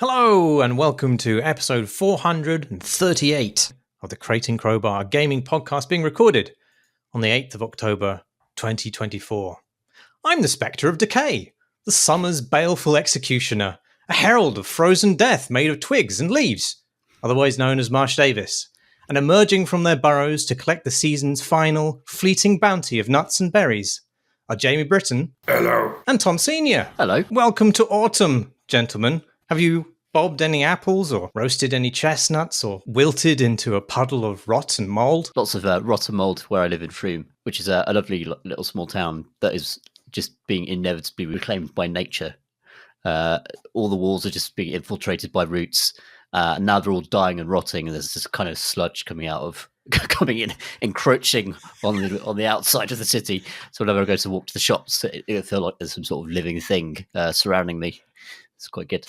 Hello and welcome to episode 438 of the Crate and Crowbar gaming podcast, being recorded on the 8th of October 2024. I'm the Spectre of Decay, the summer's baleful executioner, a herald of frozen death made of twigs and leaves, otherwise known as Marsh Davis, and emerging from their burrows to collect the season's final fleeting bounty of nuts and berries are Jamie Britton. Hello. And Tom Senior. Hello. Welcome to autumn, gentlemen. Have you bobbed any apples or roasted any chestnuts or wilted into a puddle of rot and mould? Lots of rot and mould where I live in Frome, which is a lovely little small town that is just being inevitably reclaimed by nature. All the walls are just being infiltrated by roots. And now they're all dying and rotting, and there's this kind of sludge coming in, encroaching on the outside of the city. So whenever I go to walk to the shops, it feels like there's some sort of living thing surrounding me. It's quite good.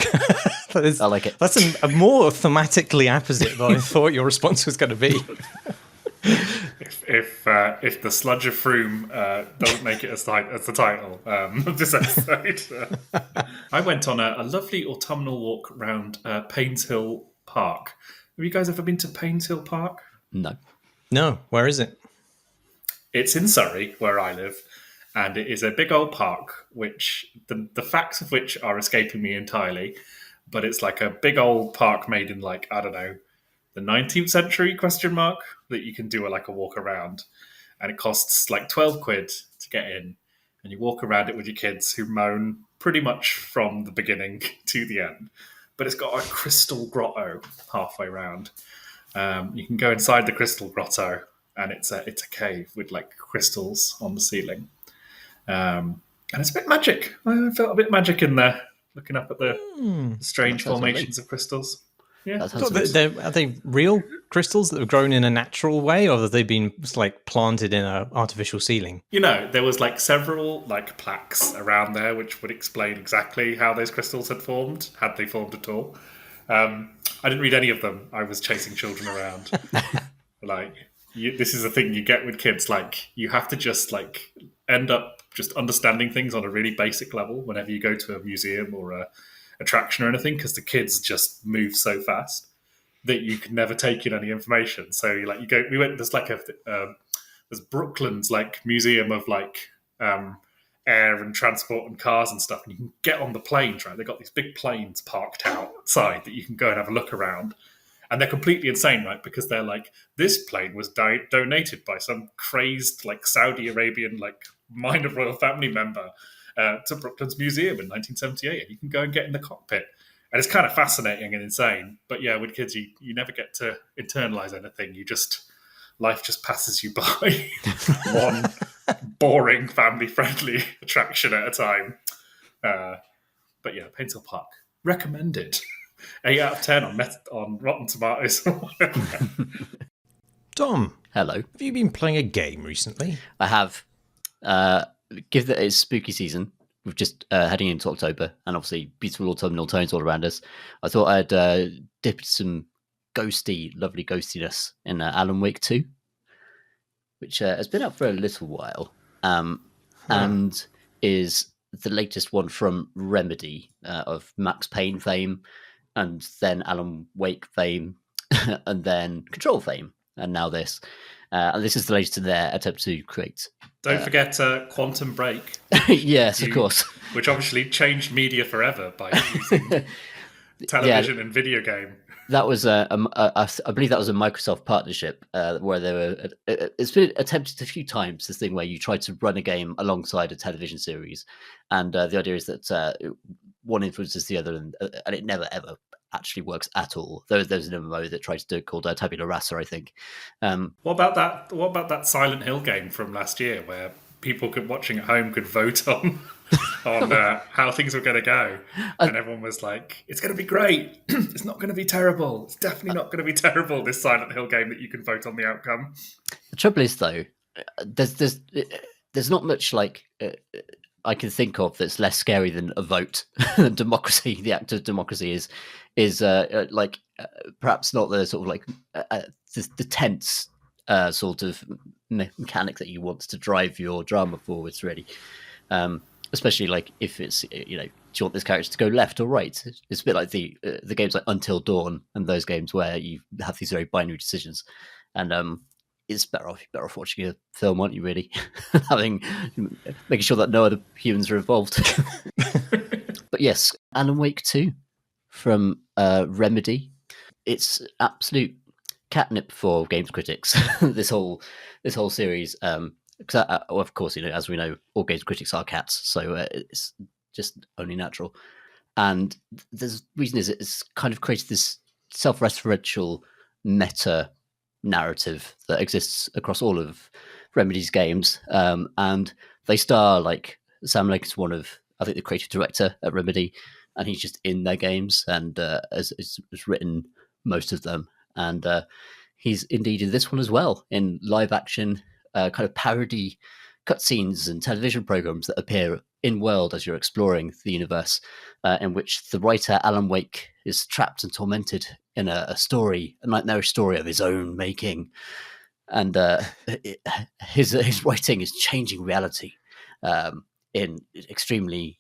I like it. That's a more thematically apposite than I thought your response was going to be. If the Sludge of Frome doesn't make it as the title of this episode, I went on a lovely autumnal walk around Paynes Hill Park. Have you guys ever been to Paynes Hill Park? No. No, where is it? It's in Surrey, where I live. And it is a big old park, which the facts of which are escaping me entirely. But it's like a big old park made in the 19th century ? That you can do a walk around. And it costs like 12 quid to get in. And you walk around it with your kids who moan pretty much from the beginning to the end. But it's got a crystal grotto halfway round. You can go inside the crystal grotto, and it's a cave with crystals on the ceiling. And it's a bit magic. I felt a bit magic in there, looking up at the strange formations of crystals. Yeah, are they real crystals that have grown in a natural way, or have they been planted in an artificial ceiling? There was several plaques around there which would explain exactly how those crystals had they formed at all. I didn't read any of them. I was chasing children around. This is the thing you get with kids. You have to just end up just understanding things on a really basic level whenever you go to a museum or a attraction or anything, because the kids just move so fast that you can never take in any information. So we went, there's Brooklyn's museum of air and transport and cars and stuff, and you can get on the planes, right? They've got these big planes parked outside that you can go and have a look around. And they're completely insane, right? Because they're this plane was donated by some crazed, Saudi Arabian, minor royal family member to Brooklyn's museum in 1978. And you can go and get in the cockpit. And it's kind of fascinating and insane. But yeah, with kids, you never get to internalize anything. Life just passes you by one boring, family-friendly attraction at a time. But yeah, Paynes Hill Park. Recommended. 8 out of 10 on Rotten Tomatoes. Tom. Hello. Have you been playing a game recently? I have. Given that it's spooky season, we're just heading into October, and obviously beautiful autumnal tones all around us, I thought I'd dip some lovely ghostiness in Alan Wake 2, which has been out for a little while, and is the latest one from Remedy, of Max Payne fame, and then Alan Wake fame, and then Control fame, and now this. And this is the latest in their attempt to create. Don't forget Quantum Break. Yes, of course. Which obviously changed media forever by using television and video game. That was I believe that was a Microsoft partnership where they were. It's been attempted a few times. This thing where you try to run a game alongside a television series, and the idea is that one influences the other, and it never ever actually works at all. There's an MMO that tries to do it called Tabula Rasa, I think. What about that Silent Hill game from last year, where people watching at home could vote on how things were going to go, and everyone was like, "It's going to be great. It's not going to be terrible. It's definitely not going to be terrible." This Silent Hill game that you can vote on the outcome. The trouble is, though, there's not much I can think of that's less scary than a vote. Democracy, the act of democracy, is perhaps not the sort of the tense sort of mechanic that you want to drive your drama forwards, really. especially like if it's do you want this character to go left or right? It's a bit like the games like Until Dawn and those games where you have these very binary decisions, and it's better off watching a film, aren't you? Really, making sure that no other humans are involved. But yes, Alan Wake 2 from Remedy. It's absolute catnip for games critics. this whole series. Because of course, as we know, all games critics are cats, so it's just only natural. And the reason is it's kind of created this self-referential meta narrative that exists across all of Remedy's games, and they star like Sam Lake is one of, I think, the creative director at Remedy, and he's just in their games and has written most of them, and he's indeed in this one as well, in live action kind of parody cutscenes and television programs that appear in world as you're exploring the universe, in which the writer Alan Wake is trapped and tormented in a nightmarish story of his own making, and his writing is changing reality in extremely,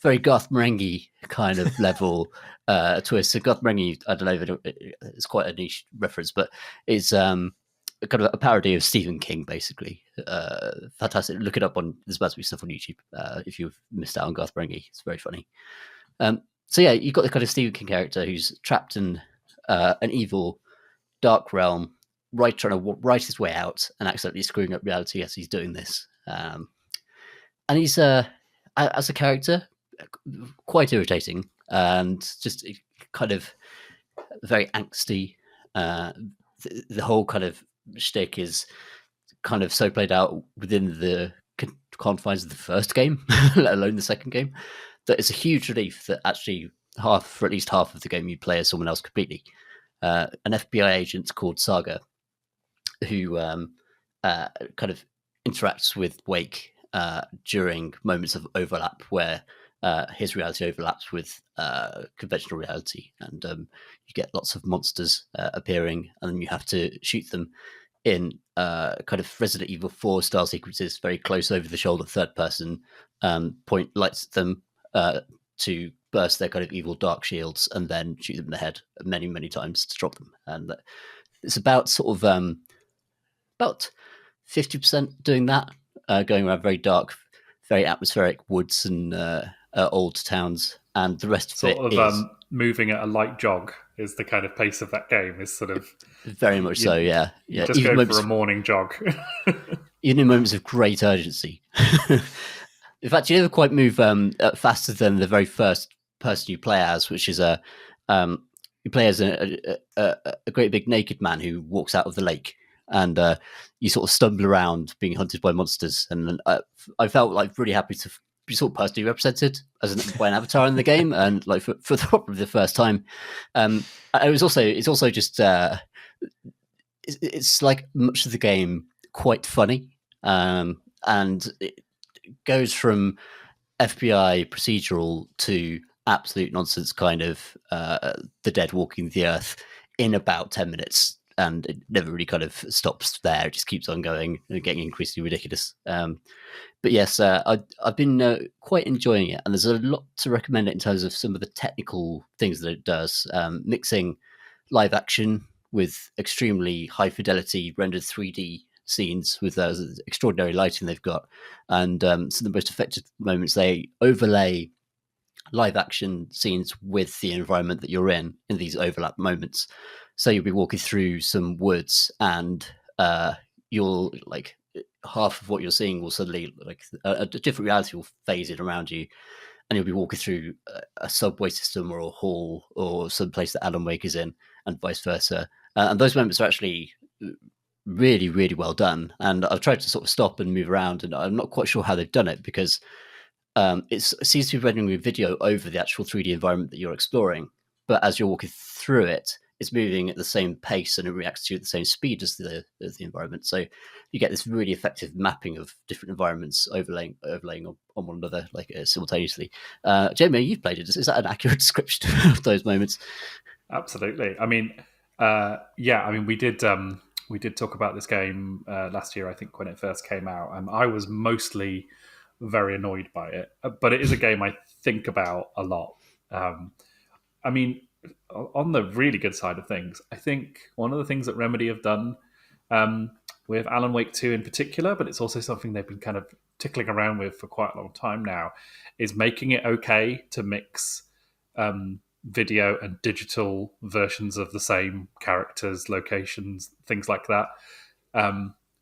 very Garth Marenghi kind of level twist. So Garth Marenghi, I don't know if it's quite a niche reference, but is kind of a parody of Stephen King, basically. Fantastic. Look it up on, there's about to be stuff on YouTube if you've missed out on Garth Marenghi. It's very funny. So yeah, you've got the kind of Stephen King character who's trapped in an evil, dark realm, trying to write his way out and accidentally screwing up reality as he's doing this. And he's, as a character, quite irritating and just kind of very angsty. The whole kind of shtick is kind of so played out within the confines of the first game, let alone the second game, that it's a huge relief that actually for at least half of the game you play as someone else completely. An FBI agent called Saga, who kind of interacts with Wake during moments of overlap where his reality overlaps with conventional reality, and you get lots of monsters appearing, and then you have to shoot them in kind of Resident Evil 4 style sequences, very close over the shoulder, third person, point lights at them to burst their kind of evil dark shields, and then shoot them in the head many, many times to drop them. And it's about sort of about 50% doing that, going around very dark, very atmospheric woods and old towns, and the rest of it is moving at a light jog. Is the kind of pace of that game is sort of very much so, yeah. Just even go for a morning jog. Even in moments of great urgency. In fact, you never quite move faster than the very first person you play as, which is you play as a great big naked man who walks out of the lake, and you sort of stumble around being hunted by monsters. And I felt like really happy to be sort of personally represented by an avatar in the game, and like for probably the first time. It's also just it's like much of the game quite funny, and it goes from FBI procedural to absolute nonsense, kind of the dead walking the earth in about 10 minutes. And it never really kind of stops there. It just keeps on going and getting increasingly ridiculous. But yes, I've been quite enjoying it. And there's a lot to recommend it in terms of some of the technical things that it does. Mixing live action with extremely high fidelity rendered 3D scenes with extraordinary lighting they've got. And some of the most effective moments, they overlay live action scenes with the environment that you're in these overlap moments. So you'll be walking through some woods, and you'll like half of what you're seeing will suddenly like a different reality will phase in around you, and you'll be walking through a subway system or a hall or some place that Alan Wake is in, and vice versa. And those moments are actually really, really well done. And I've tried to sort of stop and move around, and I'm not quite sure how they've done it, because it seems to be rendering a video over the actual 3D environment that you're exploring. But as you're walking through it, it's moving at the same pace and it reacts to you at the same speed as the environment. So you get this really effective mapping of different environments overlaying on one another, like simultaneously. Jamie, you've played it. Is that an accurate description of those moments? Absolutely. I mean, we did talk about this game last year, I think, when it first came out. I was mostly very annoyed by it. But it is a game I think about a lot. I mean, on the really good side of things, I think one of the things that Remedy have done with Alan Wake 2 in particular, but it's also something they've been kind of tickling around with for quite a long time now, is making it okay to mix video and digital versions of the same characters, locations, things like that.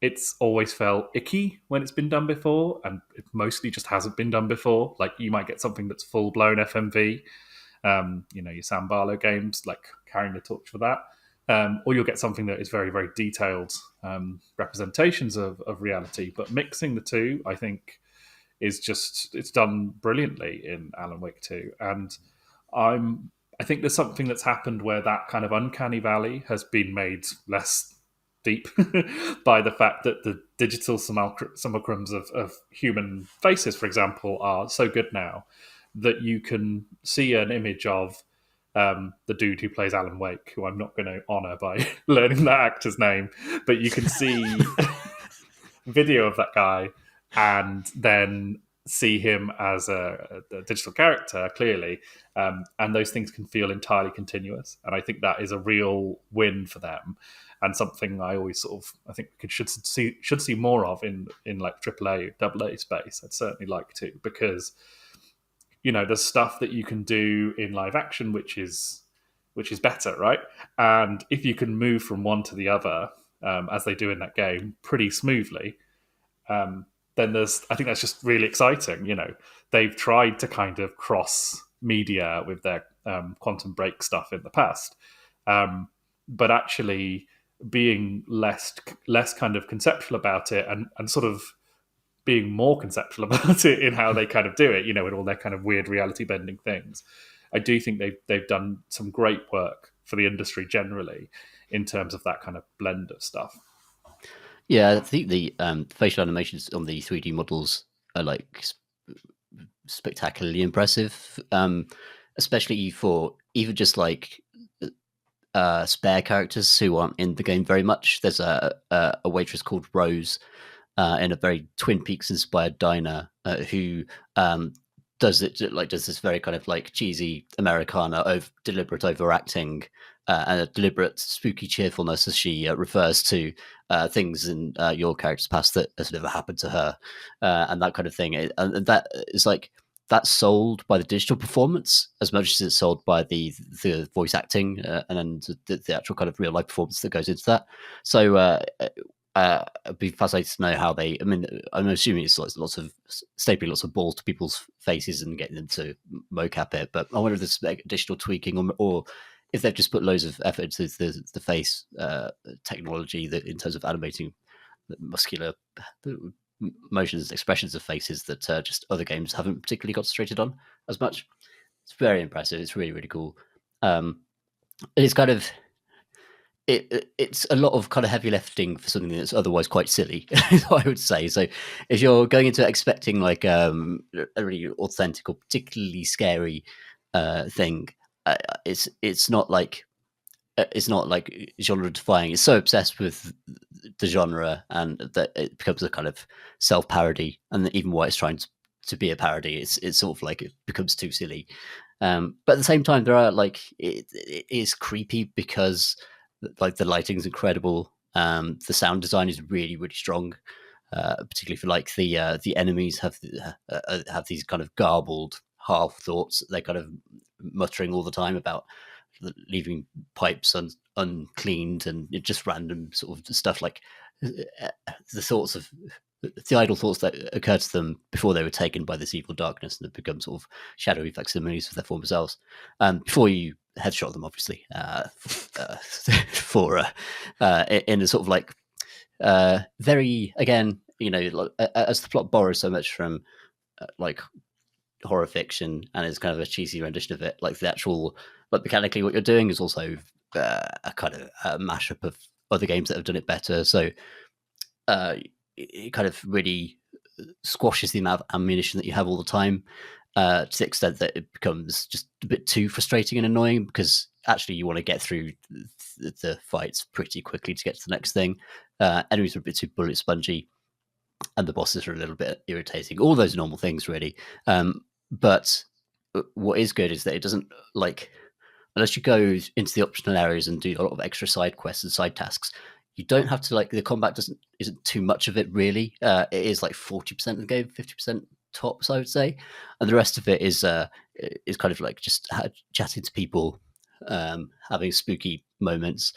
It's always felt icky when it's been done before, and it mostly just hasn't been done before. Like, you might get something that's full-blown FMV, your Sam Barlow games, like carrying the torch for that. Or you'll get something that is very, very detailed representations of reality. But mixing the two, I think, is just, it's done brilliantly in Alan Wake 2. And I think there's something that's happened where that kind of uncanny valley has been made less deep by the fact that the digital simulacrums of human faces, for example, are so good now that you can see an image of the dude who plays Alan Wake, who I'm not going to honour by learning that actor's name, but you can see video of that guy and then see him as a digital character, clearly, and those things can feel entirely continuous. And I think that is a real win for them, and something I always I think should see more of in like AAA, AA space. I'd certainly like to, because there's stuff that you can do in live action which is better, right? And if you can move from one to the other, as they do in that game, pretty smoothly, then I think that's just really exciting. They've tried to kind of cross media with their Quantum Break stuff in the past, but actually being less kind of conceptual about it, and sort of being more conceptual about it in how they kind of do it, with all their kind of weird reality bending things. I do think they've done some great work for the industry generally in terms of that kind of blend of stuff. Yeah, I think the facial animations on the 3D models are like spectacularly impressive, especially for even just like spare characters who aren't in the game very much. There's a waitress called Rose in a very Twin Peaks inspired diner who does this very kind of like cheesy Americana, deliberate overacting, and a deliberate spooky cheerfulness as she refers to things in your character's past that has never happened to her, and that kind of thing. And that is like, that's sold by the digital performance as much as it's sold by the voice acting and the actual kind of real life performance that goes into that. So it'd be fascinating to know how they. I mean, I'm assuming it's lots of stapling lots of balls to people's faces and getting them to mocap it. But I wonder if there's additional tweaking, or if they've just put loads of effort into the face technology that in terms of animating the muscular motions, expressions of faces that just other games haven't particularly concentrated on as much. It's very impressive. It's really, really cool. It's kind of. It's a lot of kind of heavy lifting for something that's otherwise quite silly, I would say. So if you're going into it expecting like a really authentic or particularly scary thing, it's not like genre defying. It's so obsessed with the genre and that it becomes a kind of self parody, and even while it's trying to be a parody, it's sort of like it becomes too silly. But at the same time, there are like it is creepy because like the lighting's incredible. The sound design is really, really strong, particularly for like the enemies have these kind of garbled half thoughts. They're kind of muttering all the time about leaving pipes uncleaned and just random sort of stuff, like the idle thoughts that occurred to them before they were taken by this evil darkness and have become sort of shadowy facsimiles of their former selves. Before you headshot them, obviously, in a sort of like very, again, as the plot borrows so much from like horror fiction and is kind of a cheesy rendition of it, like the actual, like mechanically what you're doing is also a kind of a mashup of other games that have done it better. So it kind of really squashes the amount of ammunition that you have all the time, to the extent that it becomes just a bit too frustrating and annoying, because actually you want to get through the fights pretty quickly to get to the next thing. Enemies are a bit too bullet spongy. and the bosses are a little bit irritating. All those normal things, really. But what is good is that it doesn't unless you go into the optional areas and do a lot of extra side quests and side tasks. You don't have to the combat isn't too much of it really. It is 40% of the game, 50% tops, I would say, and the rest of it is kind of just chatting to people, having spooky moments.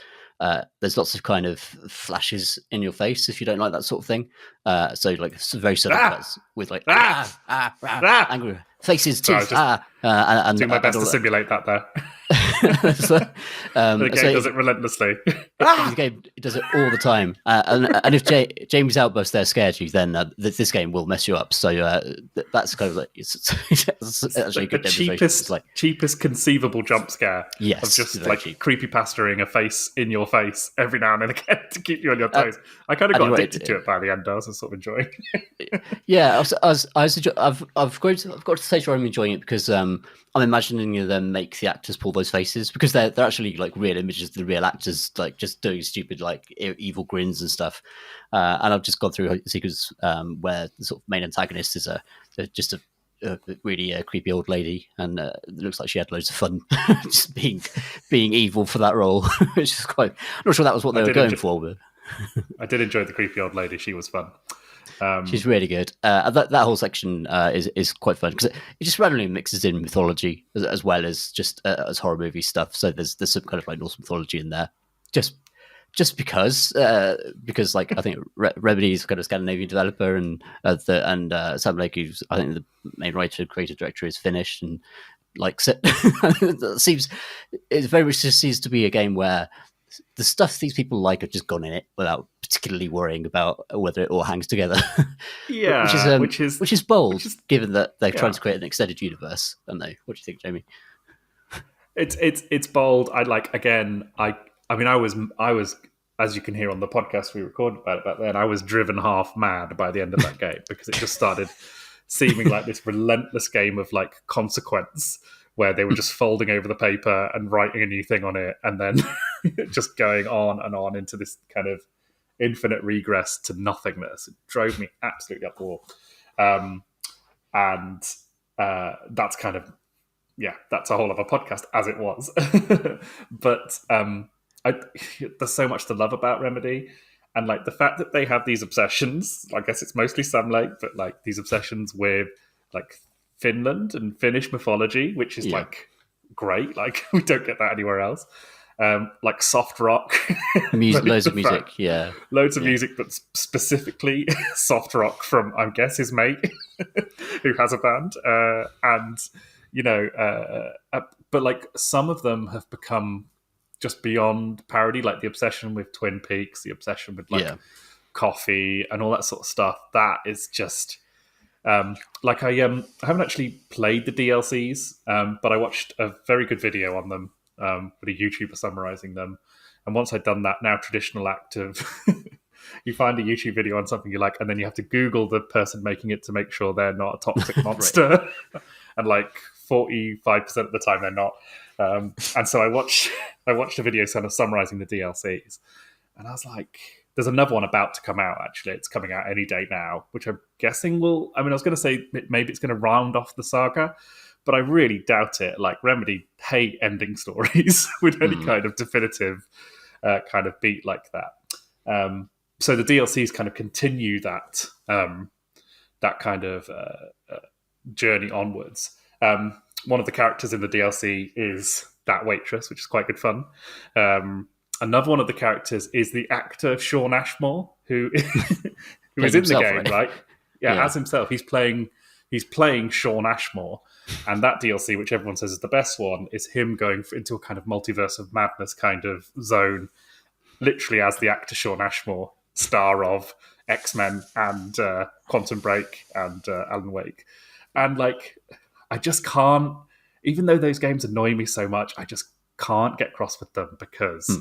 There's lots of kind of flashes in your face if you don't like that sort of thing. So very sudden cuts with angry faces, teeth, and do my best to simulate that there. The game does it relentlessly. The game does it all the time, and if Jamie's outburst there scared you, then this game will mess you up. So that's kind of it's actually a good demonstration. Cheapest conceivable jump scare. Yes, of just creepypastaing a face in your face every now and again to keep you on your toes. I kind of got addicted to it by the end. I was sort of enjoying it. Yeah, I've got to the stage where I'm enjoying it because I'm imagining them make the actors pull those faces, because they're actually real images of the real actors, just doing stupid evil grins and stuff. And I've just gone through a sequence where the sort of main antagonist is just a really creepy old lady, and it looks like she had loads of fun just being evil for that role, which is quite. I'm not sure that was what they were going for, but I did enjoy the creepy old lady. She was fun. She's really good. That whole section is quite fun because it just randomly mixes in mythology as well as just as horror movie stuff. So there's some kind of Norse mythology in there, just because I think Remedy is kind of Scandinavian developer, and Sam Lake, who's I think the main writer, creative director, is Finnish and likes it. It very much just seems to be a game where the stuff these people like have just gone in it without particularly worrying about whether it all hangs together. Yeah, which is bold, given that they're trying to create an extended universe. Don't they? What do you think, Jamie? It's bold. I was, as you can hear on the podcast we recorded about it back then, I was driven half mad by the end of that game because it just started seeming like this relentless game of consequence, where they were just folding over the paper and writing a new thing on it, and then just going on and on into this kind of infinite regress to nothingness. It drove me absolutely up the wall. And that's kind of, that's a whole other podcast, as it was. But there's so much to love about Remedy. And the fact that they have these obsessions, I guess it's mostly Sam Lake, but these obsessions with Finland and Finnish mythology, which is great. We don't get that anywhere else. Soft rock, loads of music, loads of music, but specifically soft rock from, I guess, his mate who has a band, but some of them have become just beyond parody, the obsession with Twin Peaks, the obsession with coffee and all that sort of stuff. That is just. I haven't actually played the DLCs, but I watched a very good video on them with a YouTuber summarizing them. And once I'd done that, now traditional act of you find a YouTube video on something you like, and then you have to Google the person making it to make sure they're not a toxic monster. And 45% of the time they're not. And so I watched a video kind of summarizing the DLCs, and I was like, there's another one about to come out, actually. It's coming out any day now, which I'm guessing I was going to say maybe it's going to round off the saga, but I really doubt it. Remedy hate ending stories with any kind of definitive kind of beat like that. So the DLCs kind of continue that kind of journey onwards. One of the characters in the DLC is that waitress, which is quite good fun. Another one of the characters is the actor Shawn Ashmore, who is in the game, right? Yeah, as himself. He's playing Shawn Ashmore, and that DLC, which everyone says is the best one, is him going into a kind of multiverse of madness kind of zone, literally as the actor Shawn Ashmore, star of X-Men and Quantum Break and Alan Wake. And I just can't, even though those games annoy me so much, I just can't get cross with them because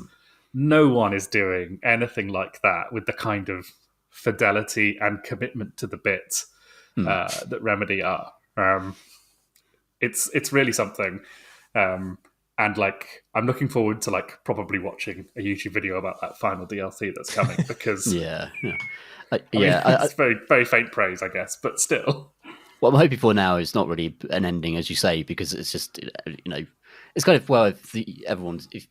no one is doing anything like that with the kind of fidelity and commitment to the bit that Remedy are. It's really something. And I'm looking forward to probably watching a YouTube video about that final DLC that's coming because It's very, very faint praise, I guess, but still. What I'm hoping for now is not really an ending, as you say, because it's just, it's kind of, well, if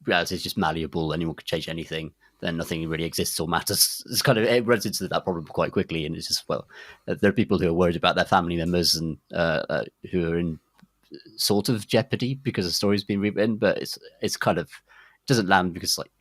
reality is just malleable, anyone could change anything, then nothing really exists or matters. It's kind of, it runs into that problem quite quickly, and it's just, well, there are people who are worried about their family members and who are in sort of jeopardy because the story's been rewritten, but it's kind of, it doesn't land because, like,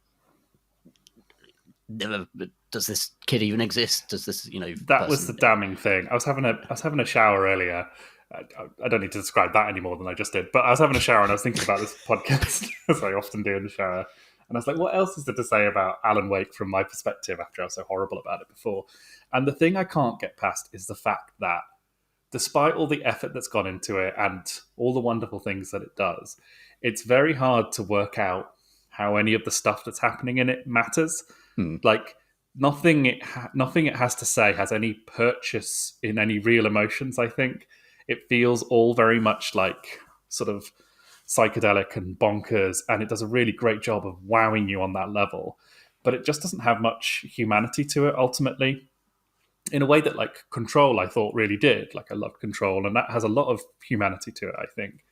never does this kid even exist? Does this, that was the damning thing. I was having a shower earlier. I don't need to describe that any more than I just did, but I was having a shower and I was thinking about this podcast, as I often do in the shower, and I was like, what else is there to say about Alan Wake from my perspective after I was so horrible about it before? And the thing I can't get past is the fact that despite all the effort that's gone into it and all the wonderful things that it does, it's very hard to work out how any of the stuff that's happening in it matters. Like, nothing it has to say has any purchase in any real emotions. I think it feels all very much like sort of psychedelic and bonkers, and it does a really great job of wowing you on that level, but it just doesn't have much humanity to it ultimately, in a way that, like, Control I thought really did. Like, I loved Control, and that has a lot of humanity to it, I think.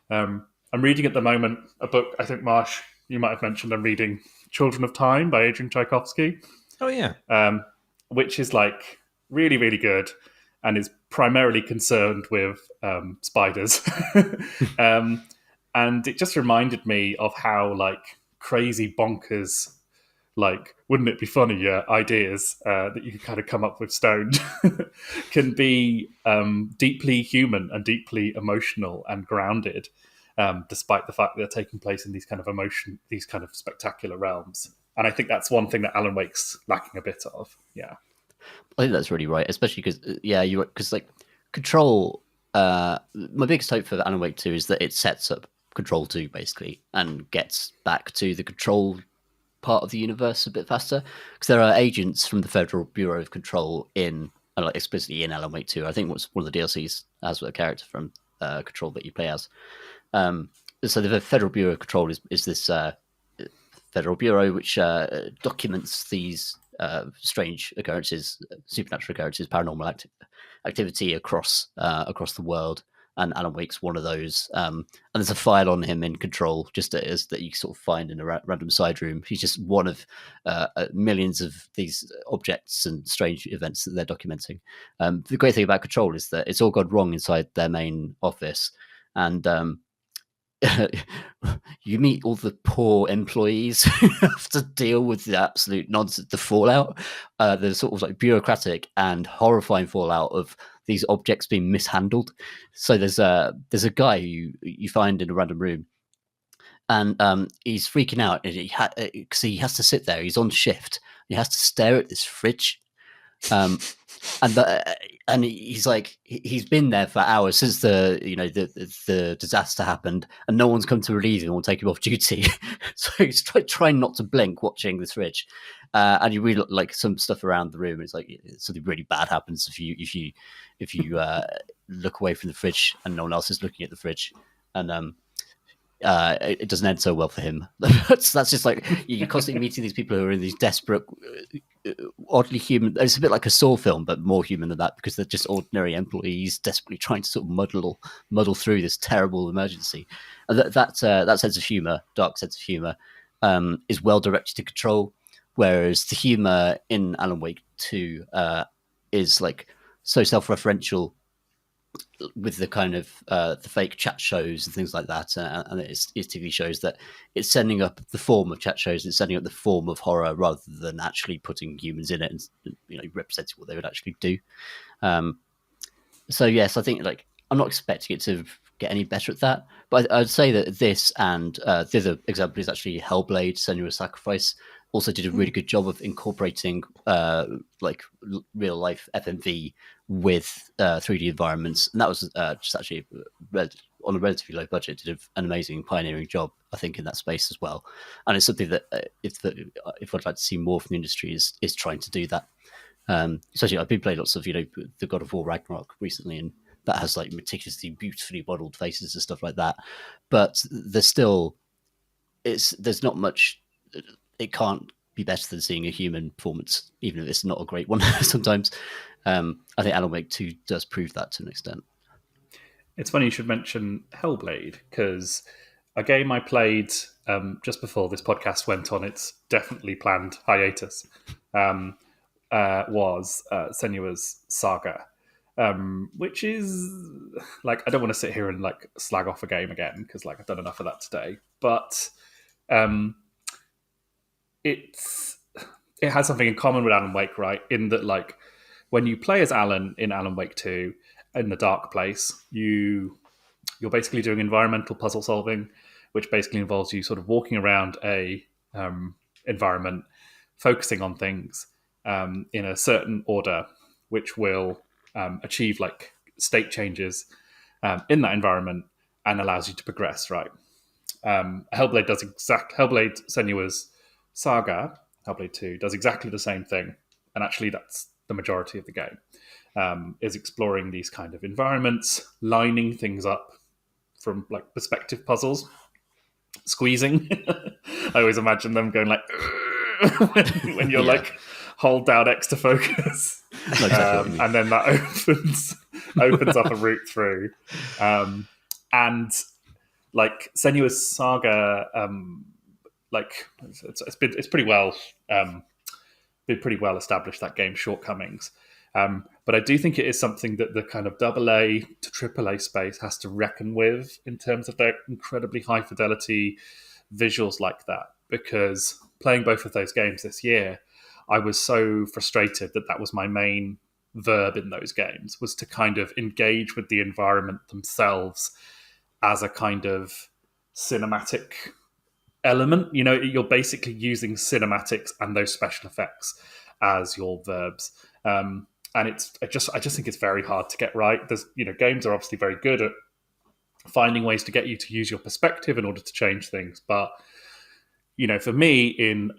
I'm reading at the moment a book, I think, Marsh, you might have mentioned, I'm reading Children of Time by Adrian Tchaikovsky. Oh, yeah. Which is, like, really, really good and is primarily concerned with spiders. And it just reminded me of how, like, crazy bonkers, like, wouldn't it be funny, ideas that you can kind of come up with stoned can be deeply human and deeply emotional and grounded, despite the fact that they're taking place in these kind of spectacular realms. And I think that's one thing that Alan Wake's lacking a bit of. Yeah, I think that's really right, especially because because, like, Control. My biggest hope for Alan Wake 2 is that it sets up Control 2 basically and gets back to the Control part of the universe a bit faster, because there are agents from the Federal Bureau of Control explicitly in Alan Wake 2. I think one of the DLCs has a character from Control that you play as. So the Federal Bureau of Control is this Federal Bureau which documents these strange occurrences, supernatural occurrences, paranormal activity across the world. And Alan Wake's one of those. And there's a file on him in Control, just as that you sort of find in a random side room. He's just one of millions of these objects and strange events that they're documenting. The great thing about Control is that it's all gone wrong inside their main office. And you meet all the poor employees who have to deal with the absolute nonsense, the fallout, the sort of, like, bureaucratic and horrifying fallout of these objects being mishandled. So there's a guy who you find in a random room, and he's freaking out because he has to sit there. He's on shift. He has to stare at this fridge. And he's like, he's been there for hours since the disaster happened, and no one's come to relieve him or take him off duty. So he's trying not to blink watching this fridge. And you read, like, some stuff around the room. It's like something really bad happens if you look away from the fridge and no one else is looking at the fridge, and it doesn't end so well for him. That's just like, you're constantly meeting these people who are in these desperate, oddly human. It's a bit like a Saw film, but more human than that, because they're just ordinary employees desperately trying to sort of muddle through this terrible emergency. And that sense of humor, dark sense of humor, is well directed to Control, whereas the humor in Alan Wake 2 is, like, so self-referential, with the kind of the fake chat shows and things like that, and it's TV shows, that it's sending up the form of chat shows, it's sending up the form of horror rather than actually putting humans in it and representing what they would actually do. So yes, I think, like, I'm not expecting it to get any better at that, but I'd say that this and the other example is actually Hellblade: Senua's Sacrifice also did a really good job of incorporating like real life FMV with 3D environments, and that was just actually on a relatively low budget did an amazing pioneering job, I think, in that space as well. And it's something that if I'd like to see more from the industry is trying to do that. Especially, I've been playing lots of the God of War Ragnarok recently, and that has, like, meticulously beautifully modelled faces and stuff like that. But there's not much. It can't be better than seeing a human performance, even if it's not a great one sometimes. I think Alan Wake 2 does prove that to an extent. It's funny you should mention Hellblade, because a game I played just before this podcast went on its definitely planned hiatus was Senua's Saga, which is like, I don't want to sit here and like slag off a game again, because like I've done enough of that today, but it has something in common with Alan Wake, right? In that, like, when you play as Alan in Alan Wake 2 in the Dark Place, you're basically doing environmental puzzle solving, which basically involves you sort of walking around a environment, focusing on things in a certain order, which will achieve like state changes in that environment and allows you to progress, right? Hellblade Senua's Saga, Hellblade 2, does exactly the same thing, and actually that's the majority of the game, is exploring these kind of environments, lining things up from like perspective puzzles, squeezing. I always imagine them going like when you're like hold down X to focus, and then that opens up a route through, and like Senua's Saga, like it's pretty well been pretty well established, that game's shortcomings. But I do think it is something that the kind of AA to AAA space has to reckon with in terms of their incredibly high fidelity visuals like that. Because playing both of those games this year, I was so frustrated that was my main verb in those games, was to kind of engage with the environment themselves as a kind of cinematic element. You know, you're basically using cinematics and those special effects as your verbs. And I just think it's very hard to get right. There's, games are obviously very good at finding ways to get you to use your perspective in order to change things. But, for me in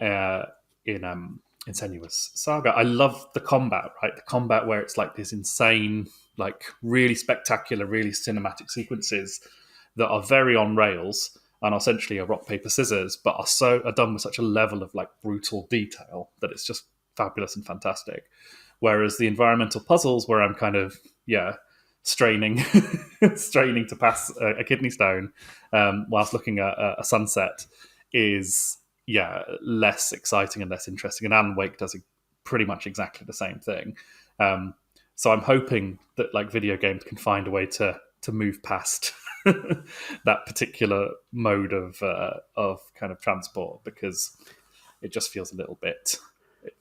Senua's Saga, I love the combat, right? The combat where it's like this insane, like really spectacular, really cinematic sequences that are very on rails and are essentially a rock, paper, scissors, but are done with such a level of like brutal detail that it's just fabulous and fantastic. Whereas the environmental puzzles, where I'm kind of straining to pass a kidney stone whilst looking at a sunset, is less exciting and less interesting. And Alan Wake does pretty much exactly the same thing. So I'm hoping that like video games can find a way to move past that particular mode of kind of transport, because it just feels a little bit.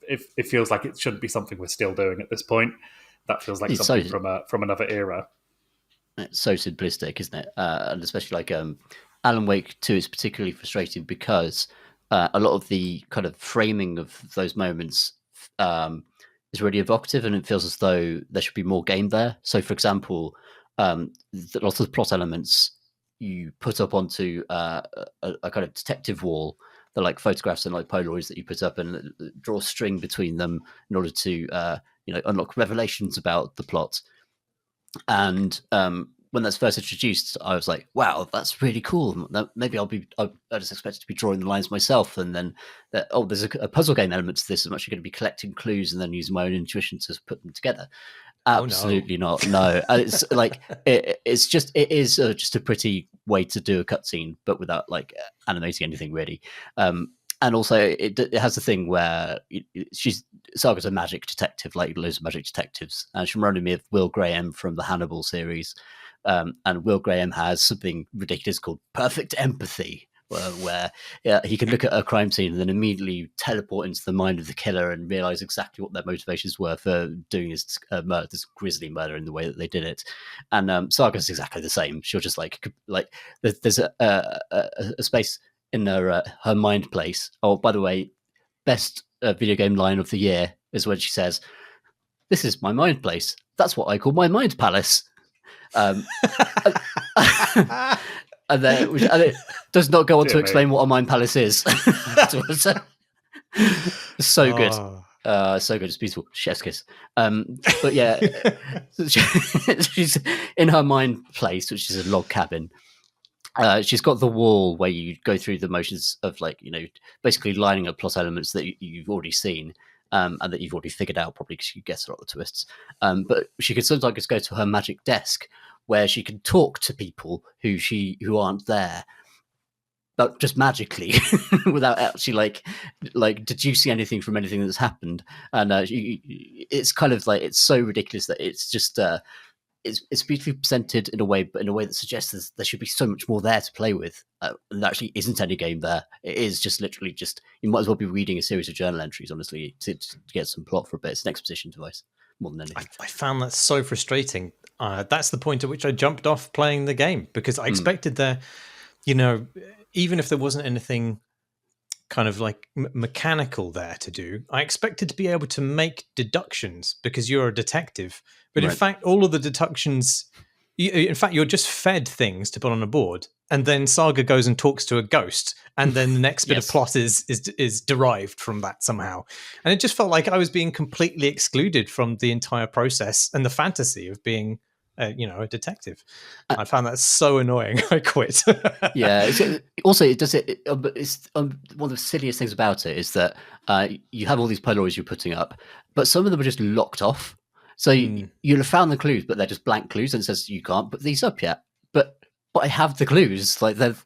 It feels like it shouldn't be something we're still doing at this point. That feels like something from another era. It's so simplistic, isn't it? And especially like Alan Wake 2 is particularly frustrating because a lot of the kind of framing of those moments is really evocative, and it feels as though there should be more game there. So, for example, lots of the plot elements you put up onto a kind of detective wall. They're like photographs and like Polaroids that you put up and draw a string between them in order to unlock revelations about the plot. And when that's first introduced, I was like, wow, that's really cool. Maybe I just expected to be drawing the lines myself, and then there's a puzzle game element to this. I'm actually going to be collecting clues and then using my own intuition to put them together. Absolutely not. No, it's like it is just a pretty way to do a cutscene, but without like animating anything really. And also, it has a thing where Saga's a magic detective, like loads of magic detectives, and she reminded me of Will Graham from the Hannibal series. And Will Graham has something ridiculous called perfect empathy, where he can look at a crime scene and then immediately teleport into the mind of the killer and realize exactly what their motivations were for doing this grisly murder in the way that they did it. And Saga's exactly the same. She'll just like there's a space in her mind place. Oh, by the way, best video game line of the year is when she says, "This is my mind place. That's what I call my mind palace." And it does not go on to explain what a mind palace is. So good. So good. It's beautiful. Chef's kiss. But yeah, she's in her mind place, which is a log cabin. She's got the wall where you go through the motions of basically lining up plot elements that you've already seen. And that you've already figured out, probably because you guessed a lot of the twists. But she could sometimes go to her magic desk where she can talk to people who aren't there, but just magically, without actually like deducing anything from anything that's happened. And it's kind of like, it's so ridiculous that it's just it's beautifully presented in a way, but in a way that suggests there should be so much more there to play with. And there actually isn't any game there. It is just literally you might as well be reading a series of journal entries, honestly, to get some plot for a bit. It's an exposition device more than anything. I found that so frustrating. That's the point at which I jumped off playing the game, because I expected there, even if there wasn't anything kind of like mechanical there to do, I expected to be able to make deductions because you're a detective. But in fact, all of the deductions, you're just fed things to put on a board, and then Saga goes and talks to a ghost, and then the next bit of plot is derived from that somehow. And it just felt like I was being completely excluded from the entire process and the fantasy of being a detective. I found that so annoying. I quit. Yeah. Also, it's one of the silliest things about it is that you have all these Polaroids you're putting up, but some of them are just locked off. So you'll have found the clues, but they're just blank clues, and it says you can't put these up yet. But I have the clues, like they're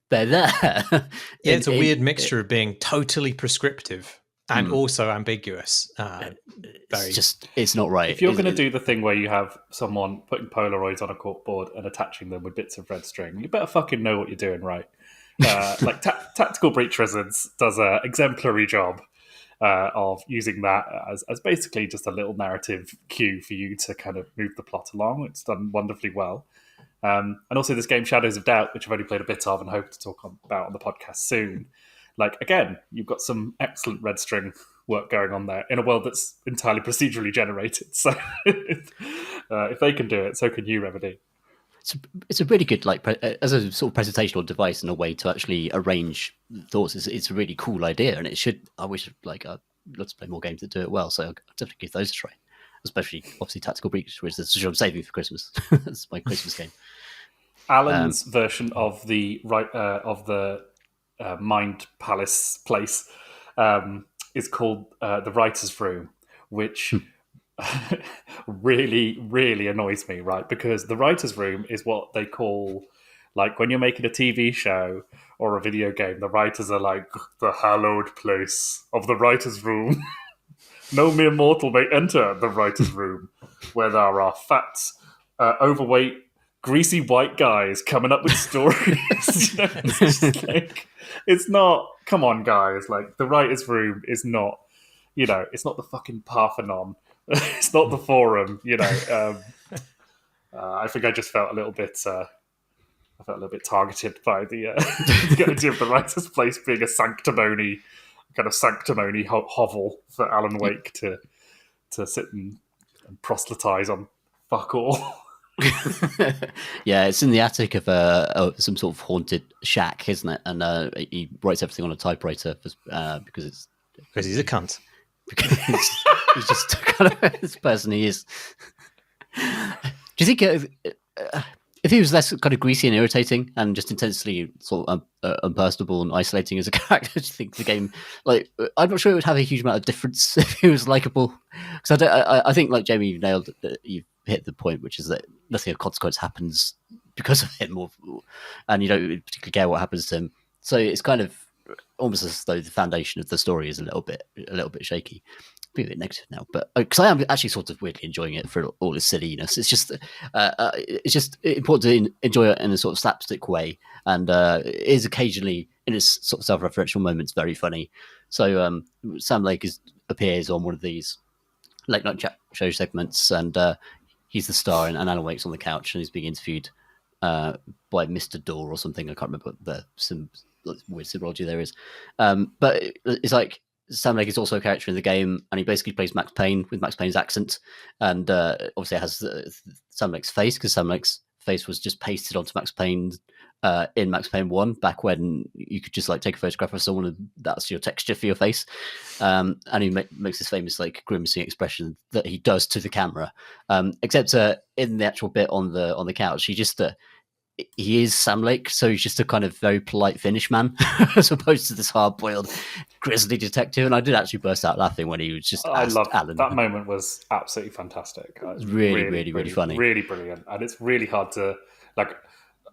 there. It's a weird mixture of being totally prescriptive and also ambiguous. It's not right. If you're going to do the thing where you have someone putting Polaroids on a corkboard and attaching them with bits of red string, you better fucking know what you're doing, right? Like Tactical Breach Wizards does an exemplary job of using that as basically just a little narrative cue for you to kind of move the plot along. It's done wonderfully well. And also this game Shadows of Doubt, which I've only played a bit of and hope to talk about on the podcast soon. Like, again, you've got some excellent red string work going on there in a world that's entirely procedurally generated. So if they can do it, so can you, Remedy. It's a really good, as a sort of presentational device and a way to actually arrange thoughts. It's a really cool idea, and I wish I'd love to play more games that do it well. So I'll definitely give those a try, especially obviously Tactical Breach, which I'm saving for Christmas. That's my Christmas game. Alan's version of the Mind Palace place is called the Writer's Room, which really, really annoys me, right? Because the Writer's Room is what they call, like, when you're making a TV show or a video game, the writers are like, the hallowed place of the Writer's Room. No mere mortal may enter the Writer's Room, where there are fat, overweight, greasy white guys coming up with stories. It's not, come on, guys. Like, the Writer's Room is not, it's not the fucking Parthenon. It's not the Forum, I think I just felt a little bit targeted by the idea of the Writer's Place being a sanctimony hovel for Alan Wake to sit and proselytize on fuck all. Yeah, it's in the attic of some sort of haunted shack, isn't it? And he writes everything on a typewriter because he's a cunt. Because he's just kind of this person he is. Do you think if he was less kind of greasy and irritating and just intensely sort of unpersonable and isolating as a character, do you think the game, I'm not sure it would have a huge amount of difference if he was likable? Because I think, like Jamie, you've nailed it, you've hit the point, which is that nothing of consequence happens because of him, and you don't particularly care what happens to him. So it's kind of almost as though the foundation of the story is a little bit shaky. A bit negative now, but because I am actually sort of weirdly enjoying it for all its silliness. It's just important to enjoy it in a sort of slapstick way, and it is occasionally in its sort of self-referential moments very funny. So Sam Lake appears on one of these late night chat show segments, and he's the star, and Alan Wake's on the couch, and he's being interviewed by Mr. Door or something. I can't remember what the weird symbology there is, but it's like Sam Lake is also a character in the game, and he basically plays Max Payne with Max Payne's accent, and obviously it has Sam Lake's face, because Sam Lake's face was just pasted onto Max Payne in Max Payne 1, back when you could just take a photograph of someone and that's your texture for your face, and he makes this famous grimacing expression that he does to the camera, except in the actual bit on the couch, he just he is Sam Lake, so he's just a kind of very polite Finnish man, as opposed to this hard-boiled, grisly detective. And I did actually burst out laughing when he was just I asked love Alan. that moment. Was absolutely fantastic. It was Really funny. really brilliant, and it's really hard to like.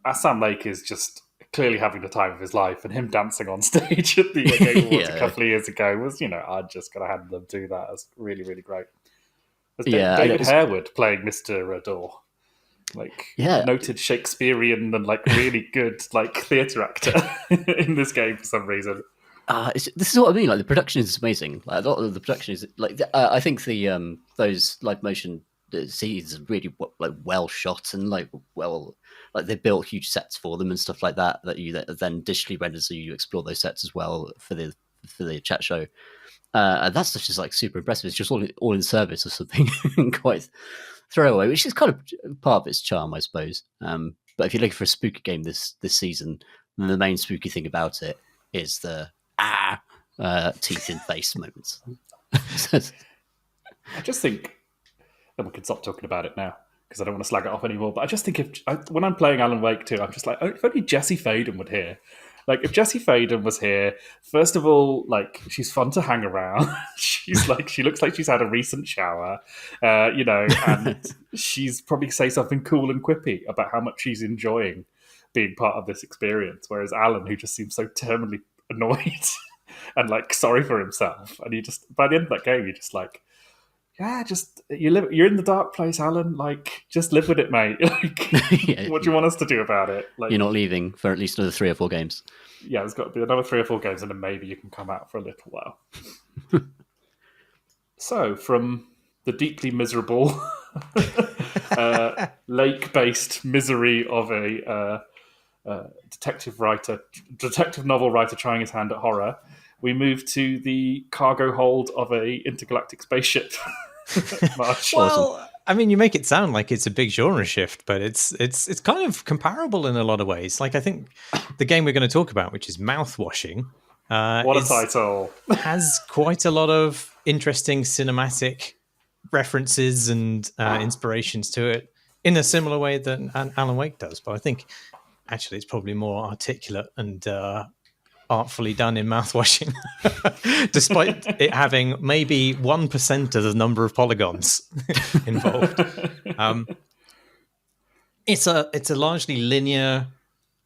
As Sam Lake is just clearly having the time of his life, and him dancing on stage at the Game Awards a couple of years ago was, I just got to hand them to that. It's really great. There's David Harewood playing Mr. Adore. Noted Shakespearean and really good theatre actor in this game for some reason. This is what I mean. Like the production is amazing. Like a lot of the production is I think the those live motion scenes are really well shot and they built huge sets for them and stuff like that you then digitally render, so you explore those sets as well for the chat show. And that stuff is super impressive. It's just all in service of something quite throwaway, which is kind of part of its charm, I suppose. But if you're looking for a spooky game this season, then the main spooky thing about it is the teeth in face moments. I just think, and we can stop talking about it now because I don't want to slag it off anymore. But I just think when I'm playing Alan Wake 2, I'm just like, if only Jessie Faden would hear. If Jessie Faden was here, first of all, she's fun to hang around. She looks like she's had a recent shower, and she's probably say something cool and quippy about how much she's enjoying being part of this experience. Whereas Alan, who just seems so terminally annoyed and sorry for himself, and you just by the end of that game, you're just you're in the dark place, Alan. Just live with it, mate. What do you want us to do about it? You're not leaving for at least another 3 or 4 games. Yeah, there's got to be another 3 or 4 games, and then maybe you can come out for a little while. So, from the deeply miserable lake-based misery of a detective novel writer trying his hand at horror, we move to the cargo hold of a intergalactic spaceship. Marsh. Well, I mean, you make it sound like it's a big genre shift, but it's kind of comparable in a lot of ways. I think the game we're going to talk about, which is Mouthwashing, what a title, has quite a lot of interesting cinematic references and inspirations to it in a similar way that Alan Wake does. But I think actually it's probably more articulate and artfully done in Mouthwashing, despite it having maybe 1% of the number of polygons involved. It's a largely linear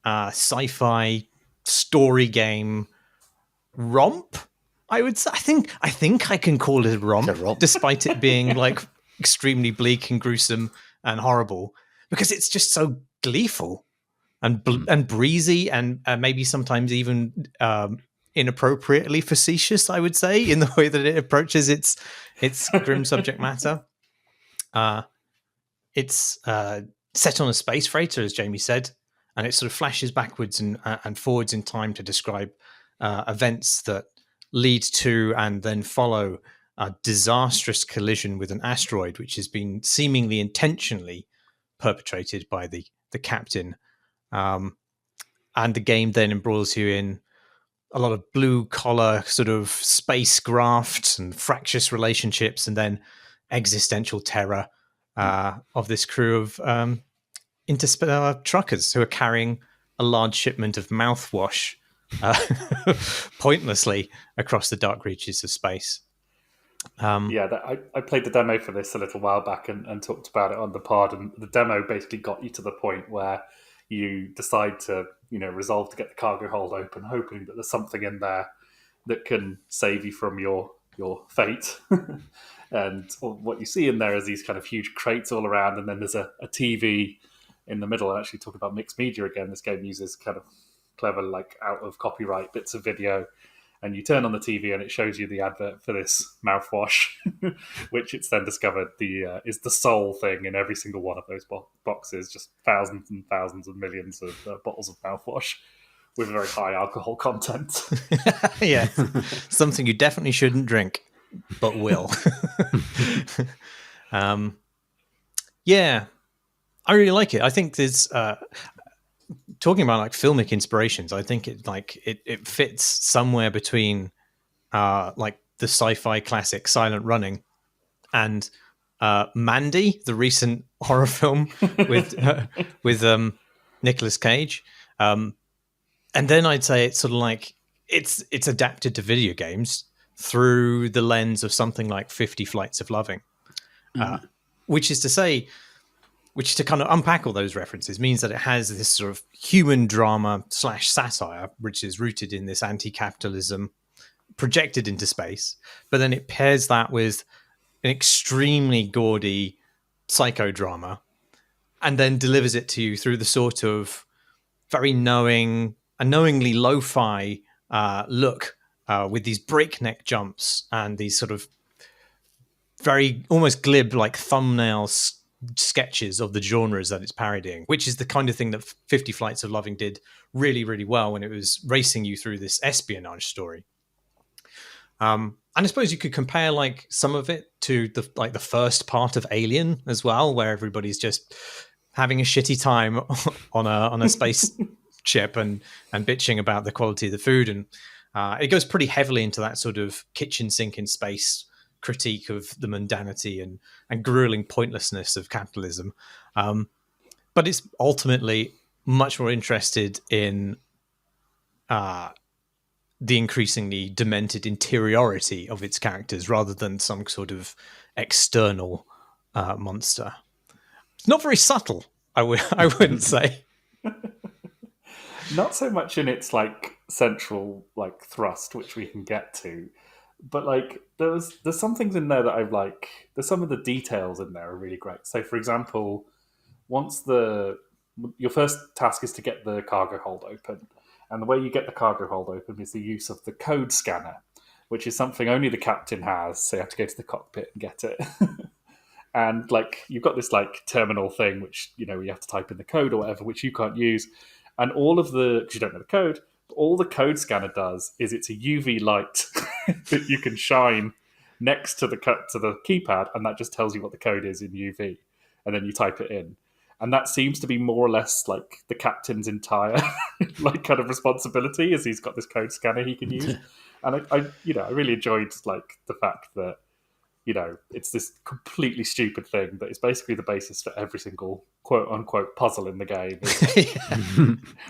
sci-fi story game romp. I would say. I think I can call it a romp, despite it being extremely bleak and gruesome and horrible, because it's just so gleeful and breezy and maybe sometimes even inappropriately facetious, I would say, in the way that it approaches its grim subject matter. It's set on a space freighter, as Jamie said, and it sort of flashes backwards and forwards in time to describe events that lead to and then follow a disastrous collision with an asteroid, which has been seemingly intentionally perpetrated by the captain. And the game then embroils you in a lot of blue-collar sort of space graft and fractious relationships, and then existential terror of this crew of interstellar truckers who are carrying a large shipment of mouthwash pointlessly across the dark reaches of space. I played the demo for this a little while back and talked about it on the pod, and the demo basically got you to the point where you decide to, resolve to get the cargo hold open, hoping that there's something in there that can save you from your fate. And what you see in there is these kind of huge crates all around, and then there's a TV in the middle. And actually, talking about mixed media again, this game uses kind of clever, out of copyright bits of video. And you turn on the TV and it shows you the advert for this mouthwash, which it's then discovered is the sole thing in every single one of those boxes, just thousands and thousands of millions of bottles of mouthwash with very high alcohol content. Yeah, something you definitely shouldn't drink, but will. Yeah, I really like it. I think there's... talking about filmic inspirations, I think it fits somewhere between the sci-fi classic Silent Running and Mandy, the recent horror film with Nicolas Cage. And then I'd say it's sort of like it's adapted to video games through the lens of something like 50 Flights of Loving, which is to kind of unpack all those references means that it has this sort of human drama / satire, which is rooted in this anti-capitalism projected into space, but then it pairs that with an extremely gaudy psychodrama and then delivers it to you through the sort of very knowingly lo-fi look with these breakneck jumps and these sort of very almost glib like thumbnail sketches of the genres that it's parodying, which is the kind of thing that 50 Flights of Loving did really, really well when it was racing you through this espionage story. And I suppose you could compare like some of it to the first part of Alien as well, where everybody's just having a shitty time on a space ship and bitching about the quality of the food, and it goes pretty heavily into that sort of kitchen sink in space critique of the mundanity and grueling pointlessness of capitalism. But it's ultimately much more interested in the increasingly demented interiority of its characters rather than some sort of external monster. It's not very subtle, I wouldn't say. Not so much in its like central like thrust, which we can get to, but like there's some things in there that I've like. There's some of the details in there are really great. So, for example, once your first task is to get the cargo hold open, and the way you get the cargo hold open is the use of the code scanner, which is something only the captain has. So you have to go to the cockpit and get it. And like you've got this like terminal thing, which you have to type in the code or whatever, which you can't use. And all of because you don't know the code, all the code scanner does is it's a UV light that you can shine next to the keypad, and that just tells you what the code is in UV, and then you type it in. And that seems to be more or less like the captain's entire like kind of responsibility, as he's got this code scanner he can use. And I really enjoyed like the fact that it's this completely stupid thing that is basically the basis for every single quote unquote puzzle in the game. Is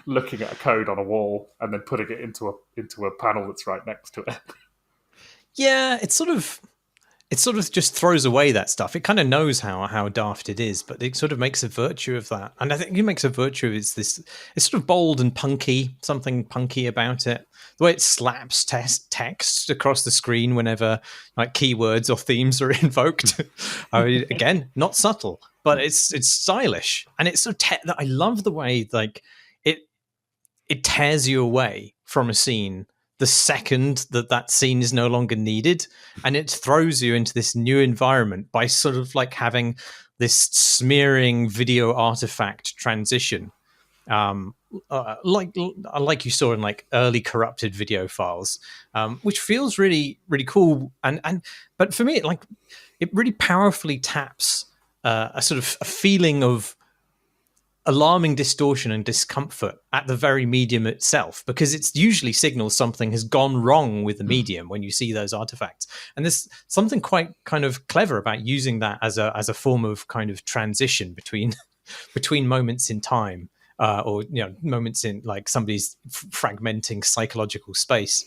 looking at a code on a wall and then putting it into a panel that's right next to it. Yeah, it sort of just throws away that stuff. It kind of knows how daft it is, but it sort of makes a virtue of that. And I think it makes a virtue of it's sort of bold and punky, something punky about it. The way it slaps text across the screen whenever like keywords or themes are invoked. I mean, again, not subtle, but it's stylish. And it's so I love the way like it tears you away from a scene the second that scene is no longer needed, and it throws you into this new environment by sort of like having this smearing video artifact transition, like you saw in like early corrupted video files, which feels really, really cool. But for me, it really powerfully taps a sort of a feeling of alarming distortion and discomfort at the very medium itself, because it's usually signals something has gone wrong with the medium when you see those artifacts. And there's something quite kind of clever about using that as a form of kind of transition between moments in time, or moments in like somebody's fragmenting psychological space.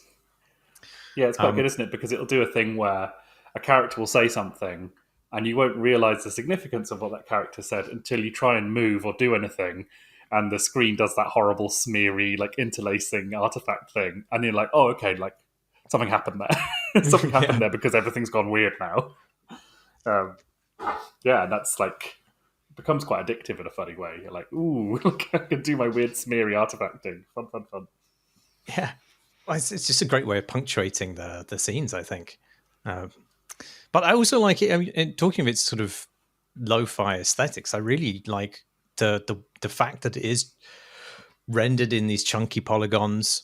Yeah, it's quite good, isn't it? Because it'll do a thing where a character will say something and you won't realise the significance of what that character said until you try and move or do anything, and the screen does that horrible, smeary, like interlacing artifact thing, and you're like, oh, okay, like something happened there. Something happened there because everything's gone weird now. And that's like becomes quite addictive in a funny way. You're like, ooh, look, I can do my weird, smeary artifacting. Fun. Yeah, well, it's just a great way of punctuating the scenes, I think. But I also like it. I mean, talking of its sort of lo-fi aesthetics, I really like the fact that it is rendered in these chunky polygons.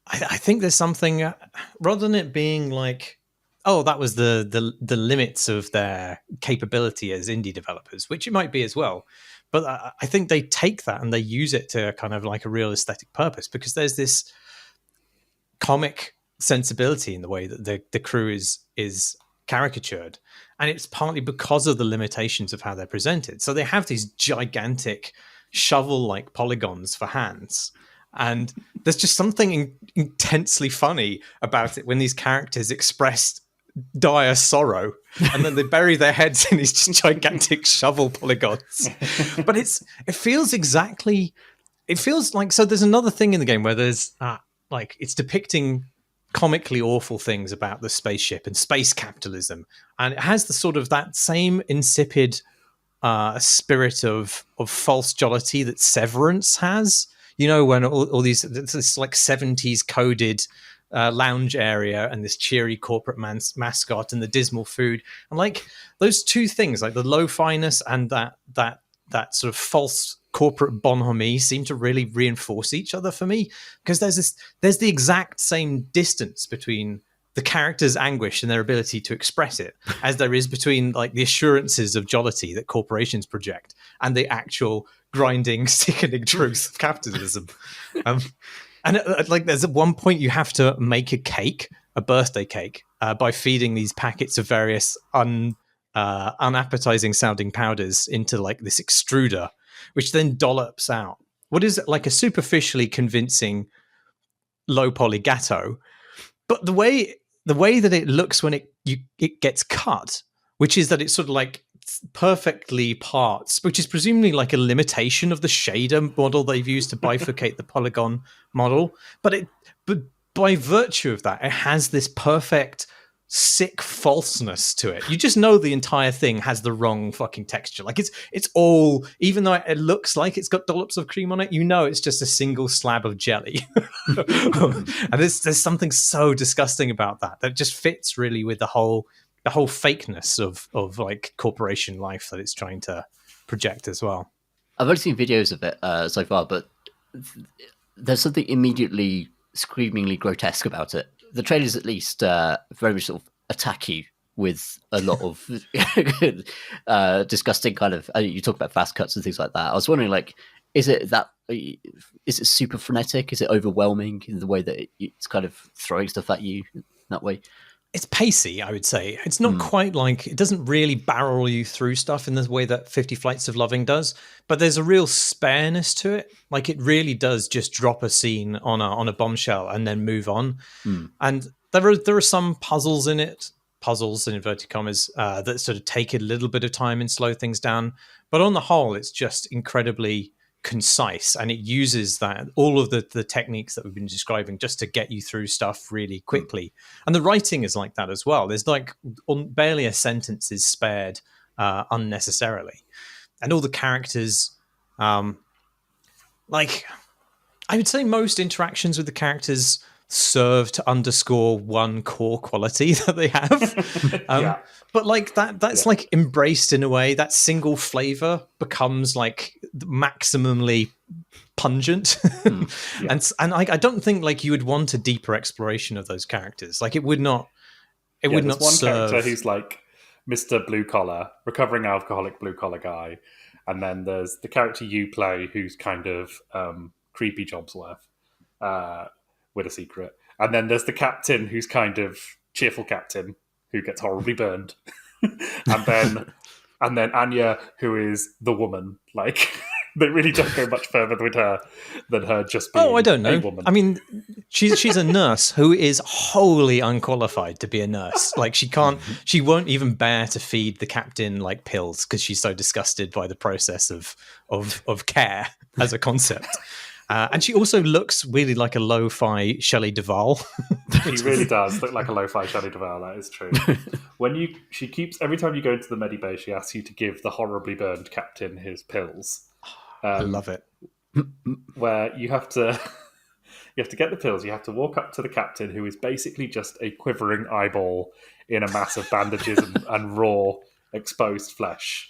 I think there's something rather than it being like, oh, that was the limits of their capability as indie developers, which it might be as well. But I think they take that and they use it to kind of like a real aesthetic purpose, because there's this comic sensibility in the way that the crew is caricatured, and it's partly because of the limitations of how they're presented. So they have these gigantic shovel-like polygons for hands. And there's just something intensely funny about it when these characters express dire sorrow, and then they bury their heads in these just gigantic shovel polygons. But it feels like, so there's another thing in the game where there's like it's depicting comically awful things about the spaceship and space capitalism, and it has the sort of that same insipid spirit of false jollity that Severance has. You know, when all these this like 70s coded lounge area and this cheery corporate mascot and the dismal food, and like those two things, like the lo-fi-ness and that sort of false corporate bonhomie, seem to really reinforce each other for me, because there's the exact same distance between the character's anguish and their ability to express it as there is between like the assurances of jollity that corporations project and the actual grinding, sickening truth of capitalism. And like there's at one point you have to make a birthday cake, by feeding these packets of various unappetizing sounding powders into like this extruder, which then dollops out what is like a superficially convincing low poly gatto. But the way that it looks when it gets cut, which is that it's sort of like perfectly parts, which is presumably like a limitation of the shader model they've used to bifurcate the polygon model. But by virtue of that, it has this perfect sick falseness to it. You just know the entire thing has the wrong fucking texture. Like it's all, even though it looks like it's got dollops of cream on it, you know it's just a single slab of jelly. And there's something so disgusting about that just fits really with the whole fakeness of like corporation life that it's trying to project as well. I've only seen videos of it so far, but there's something immediately screamingly grotesque about it. The trailers, at least, very much sort of attack you with a lot of disgusting kind of. You talk about fast cuts and things like that. I was wondering, like, is it super frenetic? Is it overwhelming in the way that it's kind of throwing stuff at you in that way? It's pacey, I would say. It's not quite like, it doesn't really barrel you through stuff in the way that 50 Flights of Loving does, but there's a real spareness to it. Like it really does just drop a scene on a bombshell and then move on. And there are some puzzles in inverted commas, that sort of take a little bit of time and slow things down. But on the whole, it's just incredibly concise, and it uses that all of the techniques that we've been describing just to get you through stuff really quickly. And the writing is like that as well. There's like barely a sentence is spared unnecessarily, and all the characters, like I would say most interactions with the characters serve to underscore one core quality that they have. But like that's like embraced in a way. That single flavor becomes like maximally pungent. And I don't think like you would want a deeper exploration of those characters. Like it would not would not one serve. character who's like Mr. Blue Collar, recovering alcoholic blue collar guy, and then there's the character you play who's kind of creepy Jobsworth with a secret, and then there's the captain who's kind of cheerful captain who gets horribly burned, and then Anya, who is the woman. Like they really don't go much further with her than her just being I don't know. a woman. I mean, she's a nurse who is wholly unqualified to be a nurse. Like she won't even bear to feed the captain like pills because she's so disgusted by the process of care as a concept. And she also looks really like a lo-fi Shelley Duvall. She really does look like a lo-fi Shelley Duvall. That is true. She keeps every time you go into the medibay, she asks you to give the horribly burned captain his pills. I love it. Where you have to get the pills. You have to walk up to the captain, who is basically just a quivering eyeball in a mass of bandages and raw exposed flesh.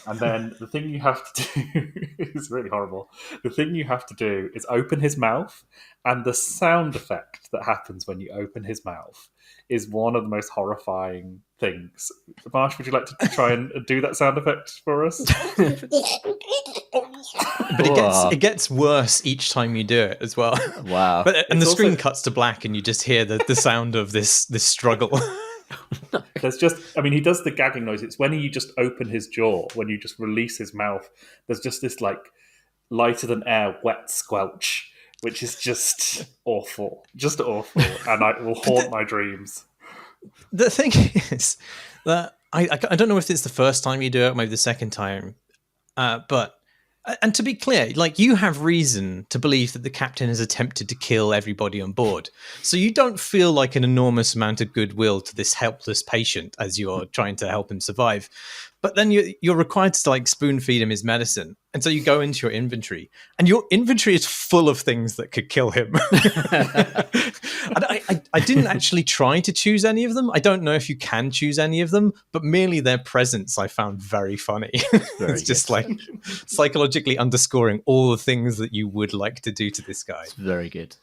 And then the thing you have to do is really horrible. The thing you have to do is open his mouth, and the sound effect that happens when you open his mouth is one of the most horrifying things. Marsh, would you like to try and do that sound effect for us? But it gets worse each time you do it as well. Wow. And the screen cuts to black, and you just hear the sound of this struggle. There's just, he does the gagging noise. It's when you just open his jaw, when you just release his mouth. There's just this like lighter than air wet squelch, which is just awful, and I will haunt my dreams. The thing is that I don't know if it's the first time you do it, maybe the second time, but and to be clear, like, you have reason to believe that the captain has attempted to kill everybody on board, so you don't feel like an enormous amount of goodwill to this helpless patient as you're trying to help him survive. But then you're required to like spoon feed him his medicine, and so you go into your inventory, and your inventory is full of things that could kill him. And I didn't actually try to choose any of them. I don't know if you can choose any of them, but merely their presence I found very funny. It's just like psychologically underscoring all the things that you would like to do to this guy. It's very good.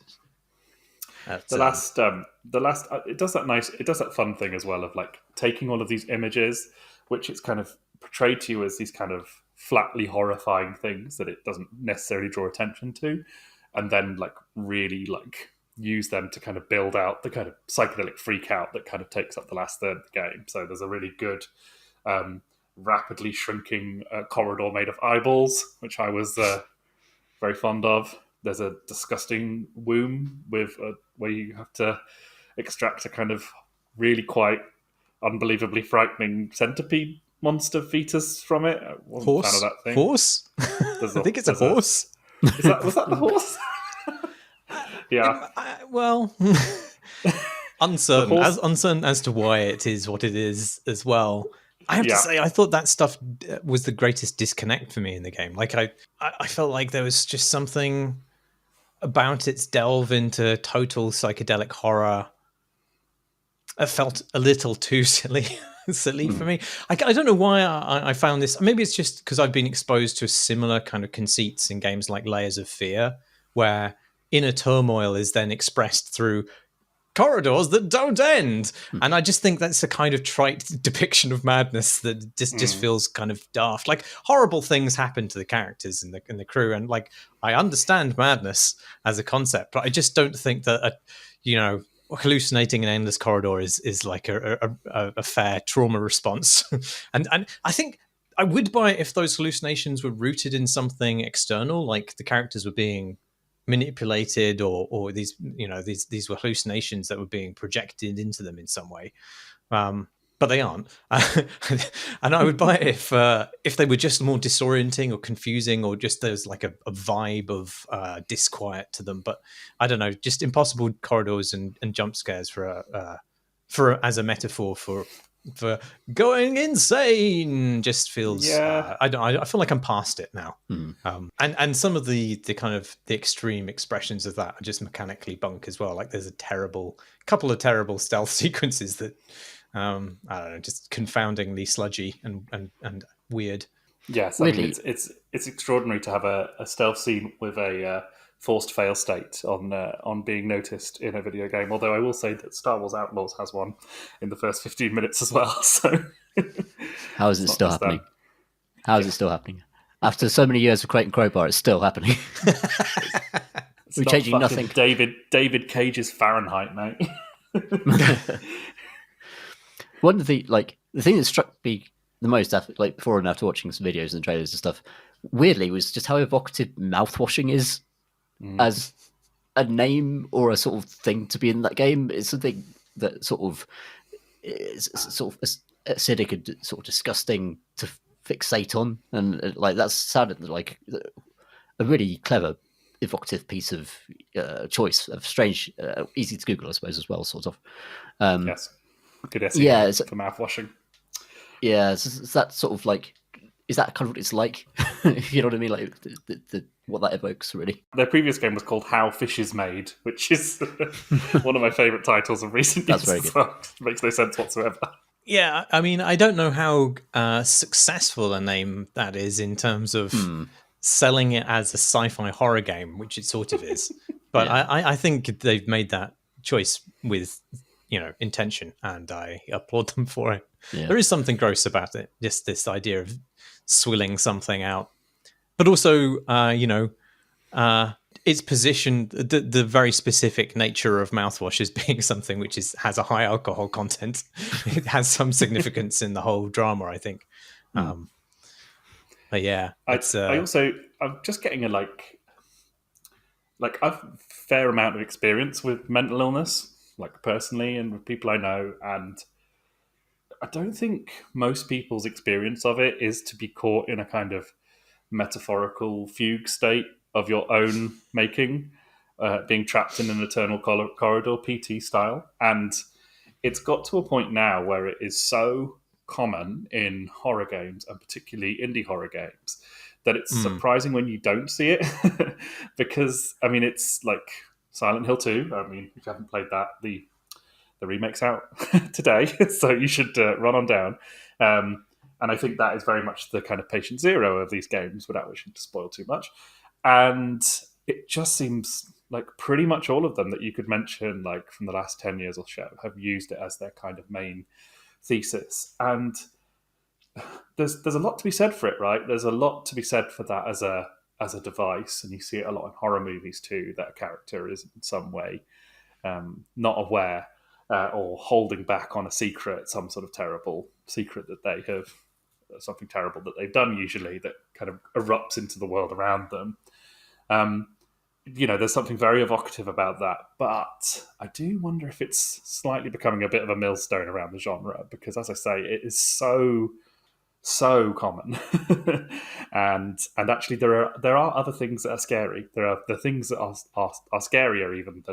The last, it does that fun thing as well of like taking all of these images, which it's kind of portrayed to you as these kind of flatly horrifying things that it doesn't necessarily draw attention to, and then like really like use them to kind of build out the kind of psychedelic freak out that kind of takes up the last third of the game. So there's a really good rapidly shrinking corridor made of eyeballs, which I was very fond of. There's a disgusting womb with where you have to extract a kind of really quite unbelievably frightening centipede monster fetus from it. I wasn't a fan of that thing. Horse? I think it's a horse. Was that the horse? Yeah. Well, uncertain as to why it is what it is as well. I have to say, I thought that stuff was the greatest disconnect for me in the game. Like, I felt like there was just something about its delve into total psychedelic horror. It felt a little too silly for me. I don't know why I found this. Maybe it's just because I've been exposed to similar kind of conceits in games like Layers of Fear, where inner turmoil is then expressed through corridors that don't end. And I just think that's a kind of trite depiction of madness that just feels kind of daft. Like, horrible things happen to the characters in the crew, and like, I understand madness as a concept, but I just don't think that hallucinating an endless corridor is like a fair trauma response. and I think I would buy it if those hallucinations were rooted in something external, like the characters were being manipulated, or these were hallucinations that were being projected into them in some way, but they aren't. And I would buy it if they were just more disorienting or confusing, or just there's like a vibe of disquiet to them. But I don't know, just impossible corridors and jump scares for as a metaphor for going insane just feels I feel like I'm past it now. And some of the kind of the extreme expressions of that are just mechanically bunk as well. Like, there's a couple of terrible stealth sequences that I don't know, just confoundingly sludgy and weird. Yes, I mean, it's extraordinary to have a stealth scene with a forced fail state on being noticed in a video game. Although I will say that Star Wars Outlaws has one in the first 15 minutes as well. So how is it still happening? How is it still happening? After so many years of Crate and Crowbar, it's still happening. We're changing nothing. David Cage's Fahrenheit, mate. One of the thing that struck me the most after, like, before and after watching some videos and trailers and stuff, weirdly, was just how evocative Mouthwashing is as a name or a sort of thing to be in that game. It's something that sort of is sort of acidic and sort of disgusting to fixate on, and like that sounded like a really clever, evocative piece of choice of strange, easy to Google, I suppose, as well, sort of. Yes, good SEO for Mouthwashing. Yeah, it's that sort of like, is that kind of what it's like? You know what I mean? Like what that evokes, really. Their previous game was called How Fish is Made, which is one of my favourite titles of recent years. That's very good. Well. It makes no sense whatsoever. Yeah, I mean, I don't know how successful a name that is in terms of selling it as a sci-fi horror game, which it sort of is. But yeah. I think they've made that choice with, intention, and I applaud them for it. Yeah. There is something gross about it, just this idea of swilling something out. But also, its position, the very specific nature of mouthwash as being something which has a high alcohol content. It has some significance in the whole drama, I think. But yeah, it's I'm just getting I've fair amount of experience with mental illness, like personally and with people I know, and I don't think most people's experience of it is to be caught in a kind of metaphorical fugue state of your own making, being trapped in an eternal corridor, PT style. And it's got to a point now where it is so common in horror games, and particularly indie horror games, that it's surprising when you don't see it. Because, I mean, it's like Silent Hill 2. I mean, if you haven't played that, the remake's out today, so you should run on down. And I think that is very much the kind of patient zero of these games, without wishing to spoil too much. And it just seems like pretty much all of them that you could mention, like from the last 10 years or so, have used it as their kind of main thesis. And there's a lot to be said for it, right? There's a lot to be said for that as a device, and you see it a lot in horror movies too, that a character is in some way not aware or holding back on a secret, some sort of terrible secret that they have, something terrible that they've done usually, that kind of erupts into the world around them. There's something very evocative about that, but I do wonder if it's slightly becoming a bit of a millstone around the genre, because, as I say, it is so common. and actually there are other things that are scary. There are the things that are scarier even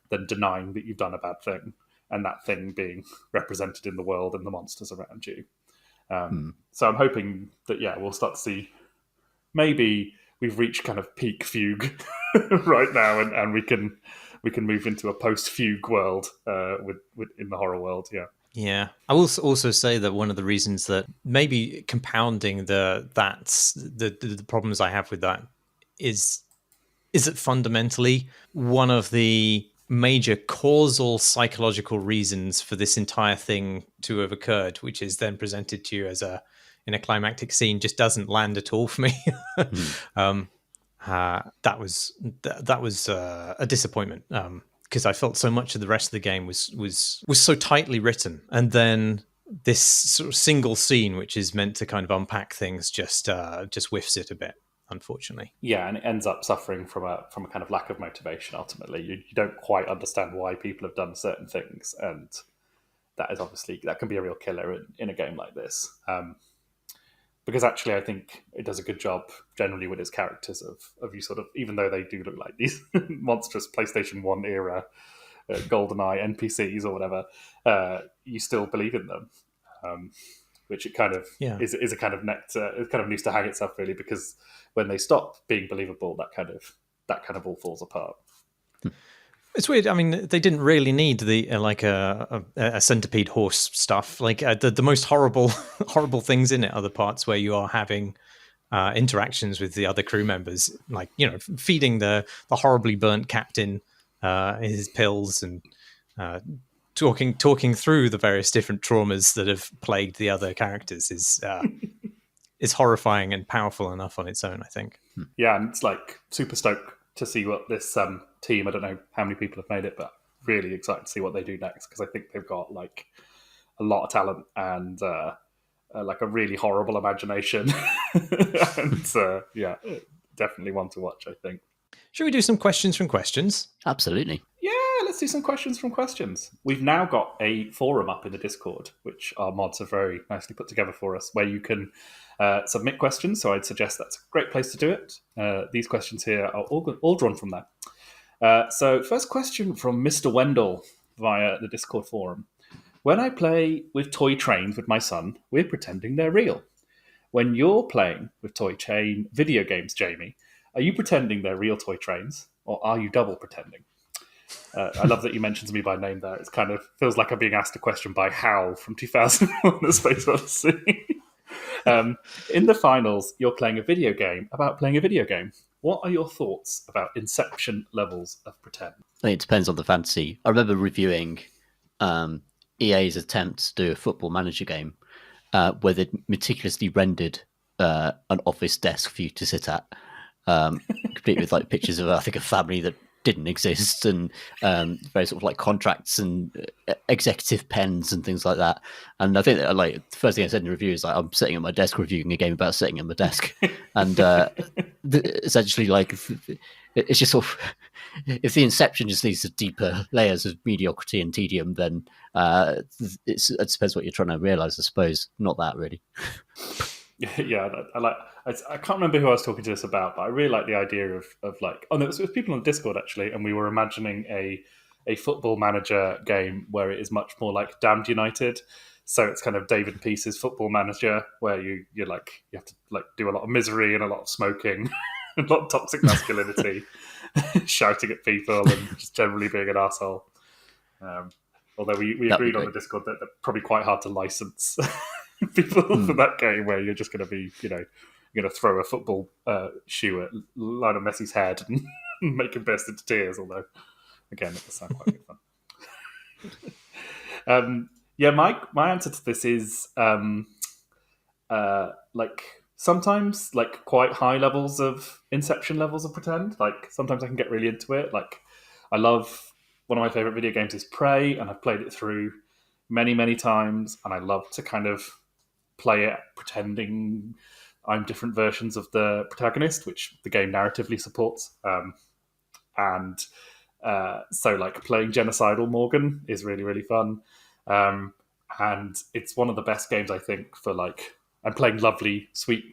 than denying that you've done a bad thing, and that thing being represented in the world and the monsters around you. So I'm hoping that, we'll start to see, maybe we've reached kind of peak fugue right now, and we can move into a post-fugue world with in the horror world. Yeah, I will also say that one of the reasons that maybe compounding the problems I have with that is that fundamentally one of the major causal psychological reasons for this entire thing to have occurred, which is then presented to you as in a climactic scene, just doesn't land at all for me. That was a disappointment. Because I felt so much of the rest of the game was so tightly written, and then this sort of single scene, which is meant to kind of unpack things, just whiffs it a bit, unfortunately. Yeah, and it ends up suffering from a kind of lack of motivation. Ultimately, you don't quite understand why people have done certain things, and that can be a real killer in a game like this. Because actually, I think it does a good job generally with its characters of you sort of, even though they do look like these monstrous PlayStation 1 era GoldenEye NPCs or whatever, you still believe in them, which it kind of is a kind of it kind of needs to hang itself, really, because when they stop being believable, that kind of all falls apart. It's weird. I mean, they didn't really need the a centipede horse stuff. Like the most horrible things in it are the parts where you are having interactions with the other crew members, like, feeding the horribly burnt captain his pills, and talking through the various different traumas that have plagued the other characters is horrifying and powerful enough on its own, I think. Yeah, and it's like super stoked to see what this team, I don't know how many people have made it, but really excited to see what they do next, because I think they've got like a lot of talent and like a really horrible imagination. And definitely one to watch, I think. Should we do some questions from questions? Absolutely. Yeah, let's do some questions from questions. We've now got a forum up in the Discord, which our mods have very nicely put together for us, where you can submit questions. So I'd suggest that's a great place to do it. These questions here are all drawn from there. So first question from Mr. Wendell via the Discord forum. When I play with toy trains with my son, we're pretending they're real. When you're playing with toy train video games, Jamie, are you pretending they're real toy trains, or are you double pretending? I love that you mentioned me by name there. It kind of feels like I'm being asked a question by Hal from 2001: The Space Odyssey. In the finals, you're playing a video game about playing a video game. What are your thoughts about Inception levels of pretend? I think it depends on the fantasy. I remember reviewing EA's attempt to do a football manager game where they meticulously rendered an office desk for you to sit at, complete with like pictures of, I think, a family that didn't exist, and very sort of like contracts and executive pens and things like that. And I think that, like, the first thing I said in the review is like, I'm sitting at my desk reviewing a game about sitting at my desk, and essentially, like, it's just sort of, if the Inception just leads to deeper layers of mediocrity and tedium, then it depends what you're trying to realize, I suppose. Not that, really. Yeah, I can't remember who I was talking to this about, but I really like the idea of like, oh no, it was people on Discord actually, and we were imagining a football manager game where it is much more like Damned United. So it's kind of David Peace's Football Manager, where you have to like do a lot of misery and a lot of smoking, a lot of toxic masculinity, shouting at people, and just generally being an arsehole. Although we agreed on the Discord that they're probably quite hard to license people for that game, where you're just going to be, you're going to throw a football shoe at Lionel Messi's head and make him burst into tears. Although, again, it does sound quite good fun. Yeah, my answer to this is like sometimes like quite high levels of Inception levels of pretend. Like sometimes I can get really into it. Like I love, one of my favorite video games is Prey, and I've played it through many times, and I love to kind of play it pretending I'm different versions of the protagonist, which the game narratively supports. So like playing Genocidal Morgan is really fun. And it's one of the best games, I think, for like, and playing lovely, sweet,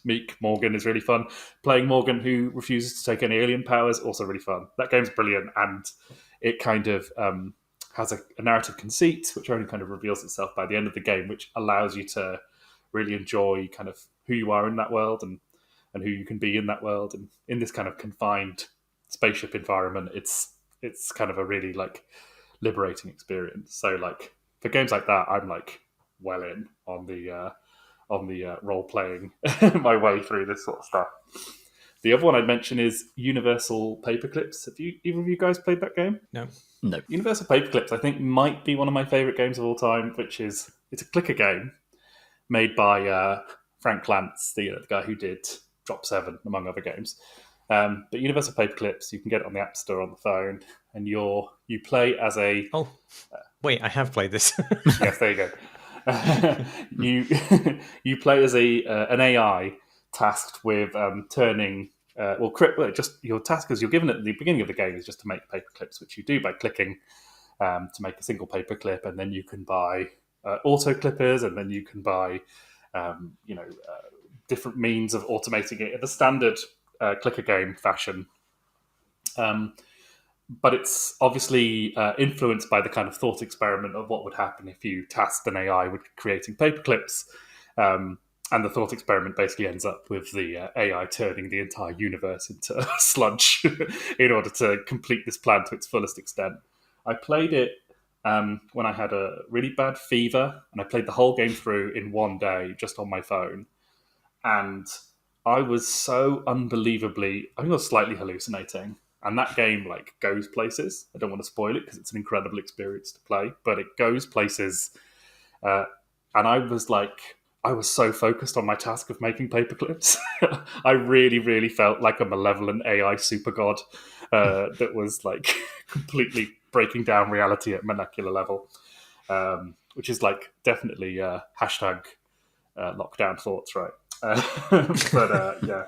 meek Morgan is really fun. Playing Morgan who refuses to take any alien powers, also really fun. That game's brilliant, and it kind of has a narrative conceit, which only kind of reveals itself by the end of the game, which allows you to really enjoy kind of who you are in that world and who you can be in that world. And in this kind of confined spaceship environment, it's kind of a really like liberating experience. So like for games like that, I'm like well in on the role playing my way through this sort of stuff. The other one I'd mention is Universal Paperclips. Have either of you guys played that game? No. Universal Paperclips, I think, might be one of my favourite games of all time, which is, it's a clicker game made by Frank Lantz, the guy who did Drop 7, among other games. But Universal Paperclips, you can get it on the App Store on the phone, and you play as a... Oh, wait, I have played this. Yes, there you go. You play as an AI tasked with turning... just your task, as you're given at the beginning of the game, is just to make paperclips, which you do by clicking to make a single paperclip, and then you can buy auto clippers, and then you can buy different means of automating it in the standard clicker game fashion. But it's obviously influenced by the kind of thought experiment of what would happen if you tasked an AI with creating paperclips. And the thought experiment basically ends up with the AI turning the entire universe into sludge in order to complete this plan to its fullest extent. I played it when I had a really bad fever, and I played the whole game through in one day just on my phone. And I was so unbelievably, I think I was slightly hallucinating. And that game like goes places. I don't want to spoil it because it's an incredible experience to play, but it goes places. And I was so focused on my task of making paperclips. I really felt like a malevolent AI super god that was like completely breaking down reality at molecular level, which is like definitely hashtag lockdown thoughts, right? Yeah,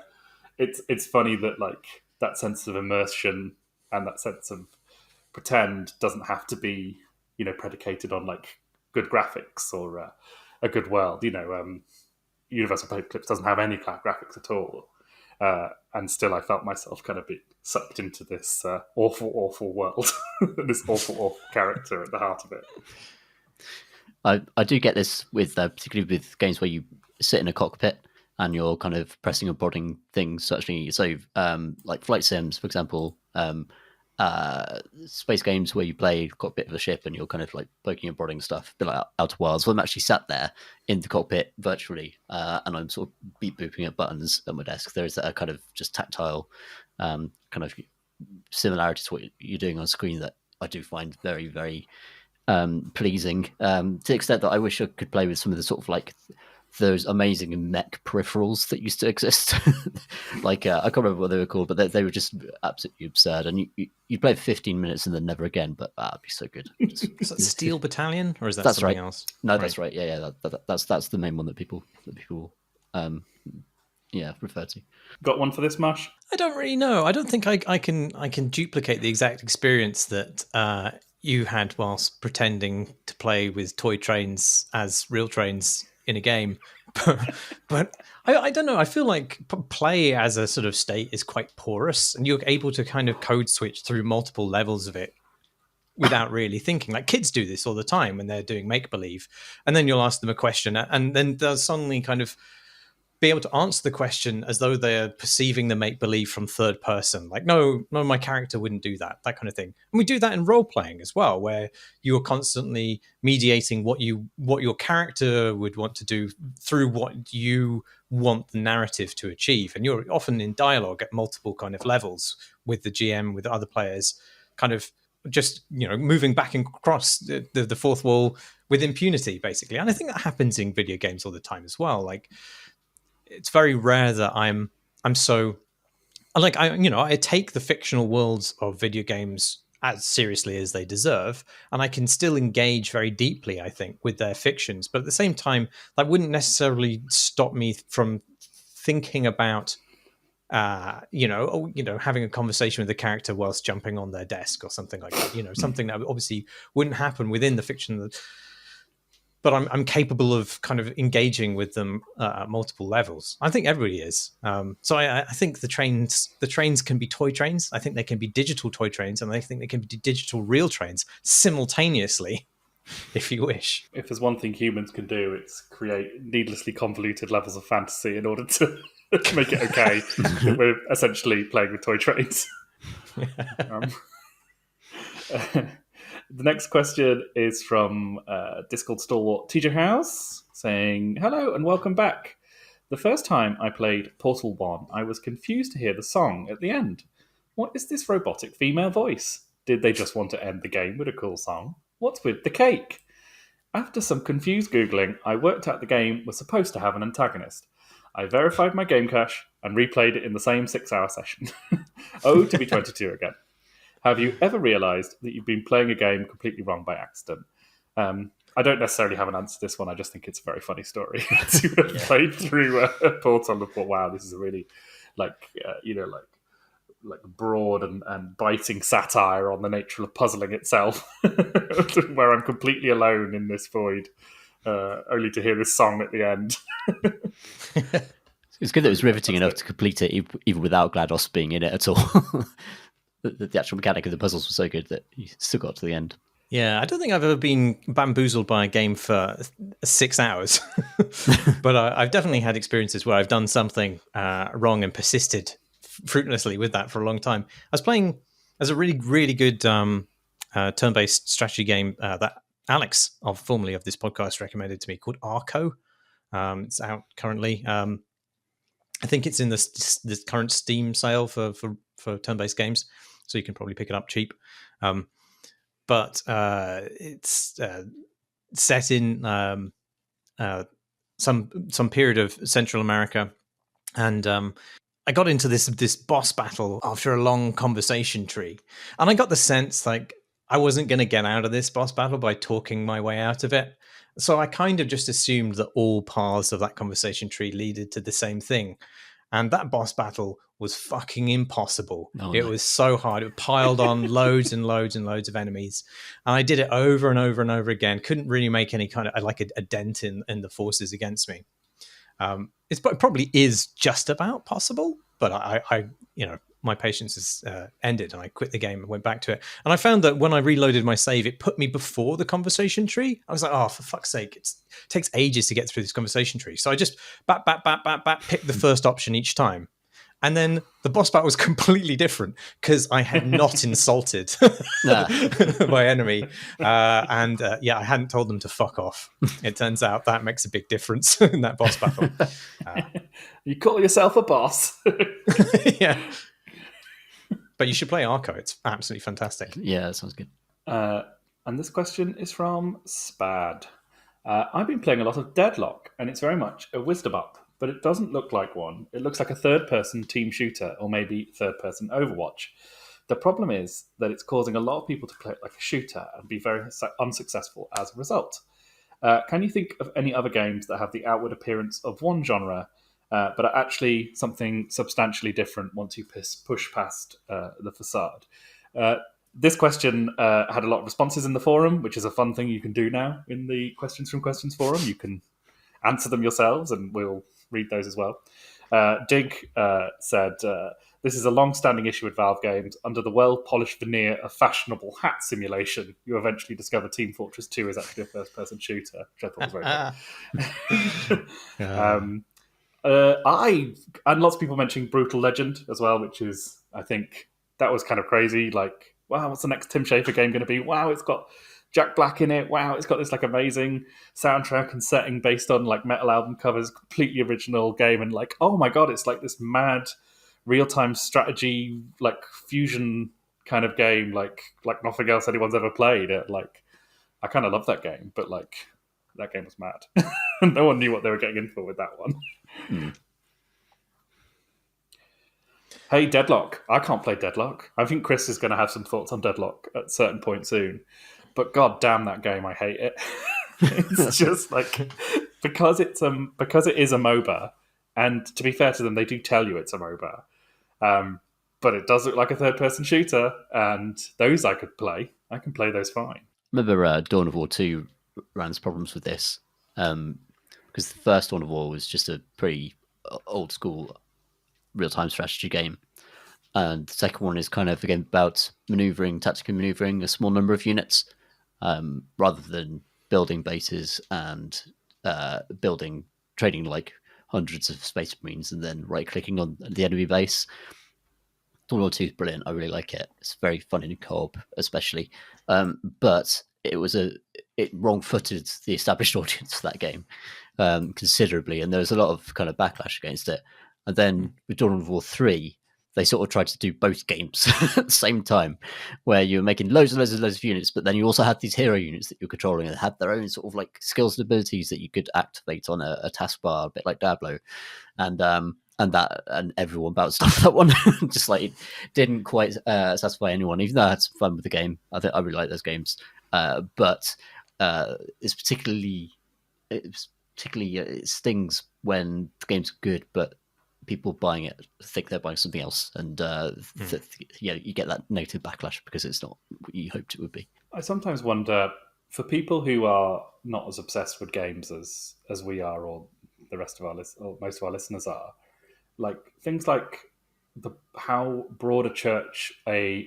it's funny that like that sense of immersion and that sense of pretend doesn't have to be, predicated on like good graphics or a good world. Universal Paperclips doesn't have any cloud graphics at all, and still I felt myself kind of be sucked into this awful world, this awful character at the heart of it. I do get this with particularly with games where you sit in a cockpit and you're kind of pressing and prodding things. So like flight sims, for example, space games where you play cockpit of a ship and you're kind of like poking and prodding stuff, a bit like Outer Wilds. Well, I'm actually sat there in the cockpit virtually, and I'm sort of beep booping at buttons at my desk. There is that kind of just tactile kind of similarity to what you're doing on screen that I do find very pleasing, to the extent that I wish I could play with some of the sort of like those amazing mech peripherals that used to exist. Like I can't remember what they were called, but they were just absolutely absurd. And you play for 15 minutes and then never again. But that'd be so good. Is that Steel Battalion, or is that That's something right. else? No, that's right. Yeah. That's the main one that people refer to. Got one for this, Marsh? I don't really know. I don't think I can duplicate the exact experience that you had whilst pretending to play with toy trains as real trains in a game. But I don't know. I feel like play as a sort of state is quite porous, and you're able to kind of code switch through multiple levels of it without really thinking. Like kids do this all the time when they're doing make believe, and then you'll ask them a question, and then they'll suddenly kind of be able to answer the question as though they're perceiving the make believe from third person. Like, no, my character wouldn't do that kind of thing. And we do that in role playing as well, where you are constantly mediating what your character would want to do through what you want the narrative to achieve. And you're often in dialogue at multiple kind of levels with the GM, with other players, kind of just, moving back and across the fourth wall with impunity, basically. And I think that happens in video games all the time as well. Like, it's very rare that I'm so like I take the fictional worlds of video games as seriously as they deserve, and I can still engage very deeply, I think, with their fictions. But at the same time, that wouldn't necessarily stop me from thinking about having a conversation with the character whilst jumping on their desk or something like that. Something that obviously wouldn't happen within the fiction. But I'm capable of kind of engaging with them at multiple levels. I think everybody is. So I think the trains can be toy trains. I think they can be digital toy trains, and I think they can be digital real trains simultaneously, if you wish. If there's one thing humans can do, it's create needlessly convoluted levels of fantasy in order to make it okay that we're essentially playing with toy trains. The next question is from Discord stalwart TJ House, saying, "Hello and welcome back. The first time I played Portal 1, I was confused to hear the song at the end. What is this robotic female voice? Did they just want to end the game with a cool song? What's with the cake? After some confused Googling, I worked out the game was supposed to have an antagonist. I verified my game cache and replayed it in the same 6-hour session. Oh, to be 22 again. Have you ever realised that you've been playing a game completely wrong by accident?" I don't necessarily have an answer to this one. I just think it's a very funny story to have played through Portal and thought, wow, this is a really like broad and biting satire on the nature of puzzling itself, where I'm completely alone in this void, only to hear this song at the end. It's good that it was riveting enough to complete it even without GLaDOS being in it at all. The actual mechanic of the puzzles was so good that you still got to the end. Yeah, I don't think I've ever been bamboozled by a game for 6 hours, but I've definitely had experiences where I've done something wrong and persisted fruitlessly with that for a long time. I was playing as a really, really good turn-based strategy game that Alex, formerly of this podcast, recommended to me, called Arco. It's out currently. I think it's in this current Steam sale for turn-based games, so you can probably pick it up cheap. But it's set in some period of Central America, and I got into this boss battle after a long conversation tree, and I got the sense like I wasn't going to get out of this boss battle by talking my way out of it. So I kind of just assumed that all paths of that conversation tree leaded to the same thing. And that boss battle was fucking impossible. It was so hard. It piled on loads and loads and loads of enemies. And I did it over and over and over again. Couldn't really make any kind of like a dent in the forces against me. It probably is just about possible, but I my patience is ended, and I quit the game and went back to it. And I found that when I reloaded my save, it put me before the conversation tree. I was like, oh, for fuck's sake, it takes ages to get through this conversation tree. So I just picked the first option each time. And then the boss battle was completely different because I had not insulted my enemy. I hadn't told them to fuck off. It turns out that makes a big difference in that boss battle. You call yourself a boss. Yeah. But you should play Arco. It's absolutely fantastic. Yeah, that sounds good. And this question is from Spad. I've been playing a lot of Deadlock, and it's very much a wisdom up, but it doesn't look like one. It looks like a third-person team shooter, or maybe third-person Overwatch. The problem is that it's causing a lot of people to play it like a shooter and be very unsuccessful as a result. Can you think of any other games that have the outward appearance of one genre, but are actually something substantially different once you push past the facade? This question had a lot of responses in the forum, which is a fun thing you can do now in the Questions from Questions forum. You can answer them yourselves, and we'll read those as well. Dig said, this is a long-standing issue with Valve games. Under the well-polished veneer of fashionable hat simulation, you eventually discover Team Fortress 2 is actually a first-person shooter, which I thought was very good. And lots of people mentioning Brutal Legend as well, which is, I think, that was kind of crazy. Like, wow, what's the next Tim Schafer game going to be? Wow, it's got Jack Black in it. Wow, it's got this like amazing soundtrack and setting based on like metal album covers, completely original game, and like, oh my god, it's like this mad real-time strategy like fusion kind of game, like nothing else anyone's ever played. Like, I kind of love that game, but like that game was mad. No one knew what they were getting in for with that one. Hey, Deadlock. I can't play Deadlock. I think Chris is going to have some thoughts on Deadlock at a certain point soon. But god damn that game, I hate it. It's just like because it is a MOBA, and to be fair to them, they do tell you it's a MOBA. But it does look like a third-person shooter, and those I could play. I can play those fine. Remember Dawn of War 2 ran into problems with this, because the first Dawn of War was just a pretty old-school real-time strategy game. And the second one is kind of, again, about tactical maneuvering a small number of units, rather than building bases and trading like hundreds of Space Marines and then right-clicking on the enemy base. Dawn of War 2 is brilliant. I really like it. It's very fun in co-op, especially. But it wrong-footed the established audience for that game considerably, and there was a lot of kind of backlash against it. And then with Dawn of War 3, they sort of tried to do both games at the same time, where you were making loads of units, but then you also had these hero units that you're controlling and had their own sort of like skills and abilities that you could activate on a taskbar, a bit like Diablo, and everyone bounced off that one. Just like it didn't quite satisfy anyone, even though I had some fun with the game. I really like those games, but it stings when the game's good, but people buying it think they're buying something else, and you get that negative backlash because it's not what you hoped it would be. I sometimes wonder, for people who are not as obsessed with games as we are, or the rest of or most of our listeners are, like things like how broad a church the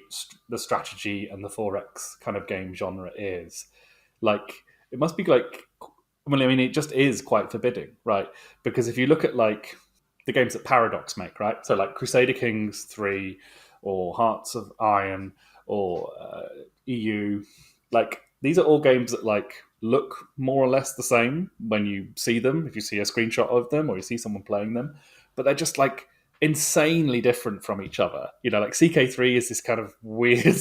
strategy and the 4X kind of game genre is. Like, it must be like, well, I mean, it just is quite forbidding, right? Because if you look at like the games that Paradox make, right? So like Crusader Kings 3 or Hearts of Iron or EU, like these are all games that like look more or less the same when you see them, if you see a screenshot of them or you see someone playing them, but they're just like insanely different from each other. You know, like CK3 is this kind of weird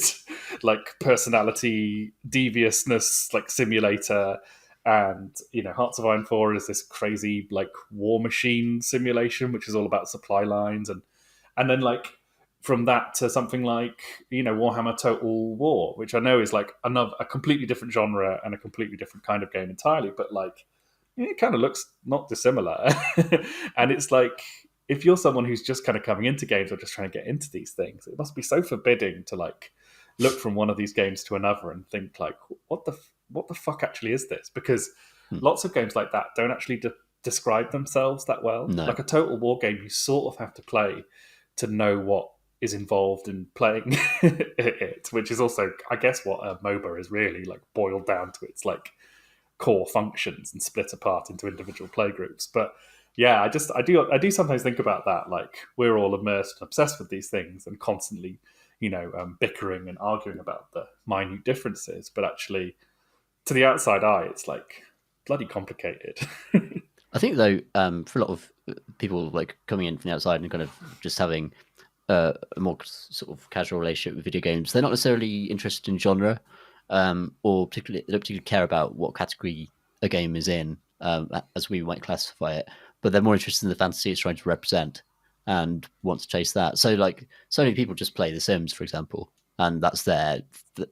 like personality deviousness like simulator, and you know, Hearts of Iron 4 is this crazy like war machine simulation, which is all about supply lines, and then like from that to something like, you know, Warhammer Total War, which I know is like a completely different genre and a completely different kind of game entirely, but like it kind of looks not dissimilar. And it's like, if you're someone who's just kind of coming into games or just trying to get into these things, it must be so forbidding to like look from one of these games to another and think like, what the fuck actually is this? Because lots of games like that don't actually describe themselves that well. No. Like a Total War game, you sort of have to play to know what is involved in playing it, which is also, I guess, what a MOBA is really, like boiled down to its like core functions and split apart into individual play groups. But yeah, I do sometimes think about that. Like, we're all immersed and obsessed with these things and constantly, you know, bickering and arguing about the minute differences. But actually, to the outside eye, it's like bloody complicated. I think though, for a lot of people like coming in from the outside and kind of just having a more sort of casual relationship with video games, they're not necessarily interested in genre, or they don't particularly care about what category a game is in, as we might classify it, but they're more interested in the fantasy it's trying to represent and want to chase that. So like so many people just play The Sims, for example, and that's they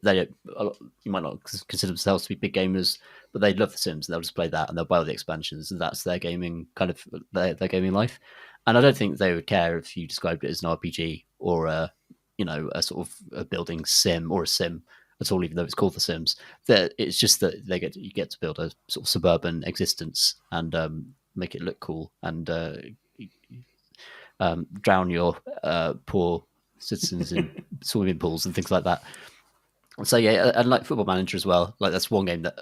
you might not consider themselves to be big gamers, but they love The Sims. And they'll just play that and they'll buy all the expansions, and that's their gaming kind of their gaming life. And I don't think they would care if you described it as an RPG or a a sort of a building sim or a sim at all, even though it's called The Sims. That it's just that you get to build a sort of suburban existence and make it look cool and drown your poor citizens in swimming pools and things like that. So yeah, and like Football Manager as well. Like that's one game that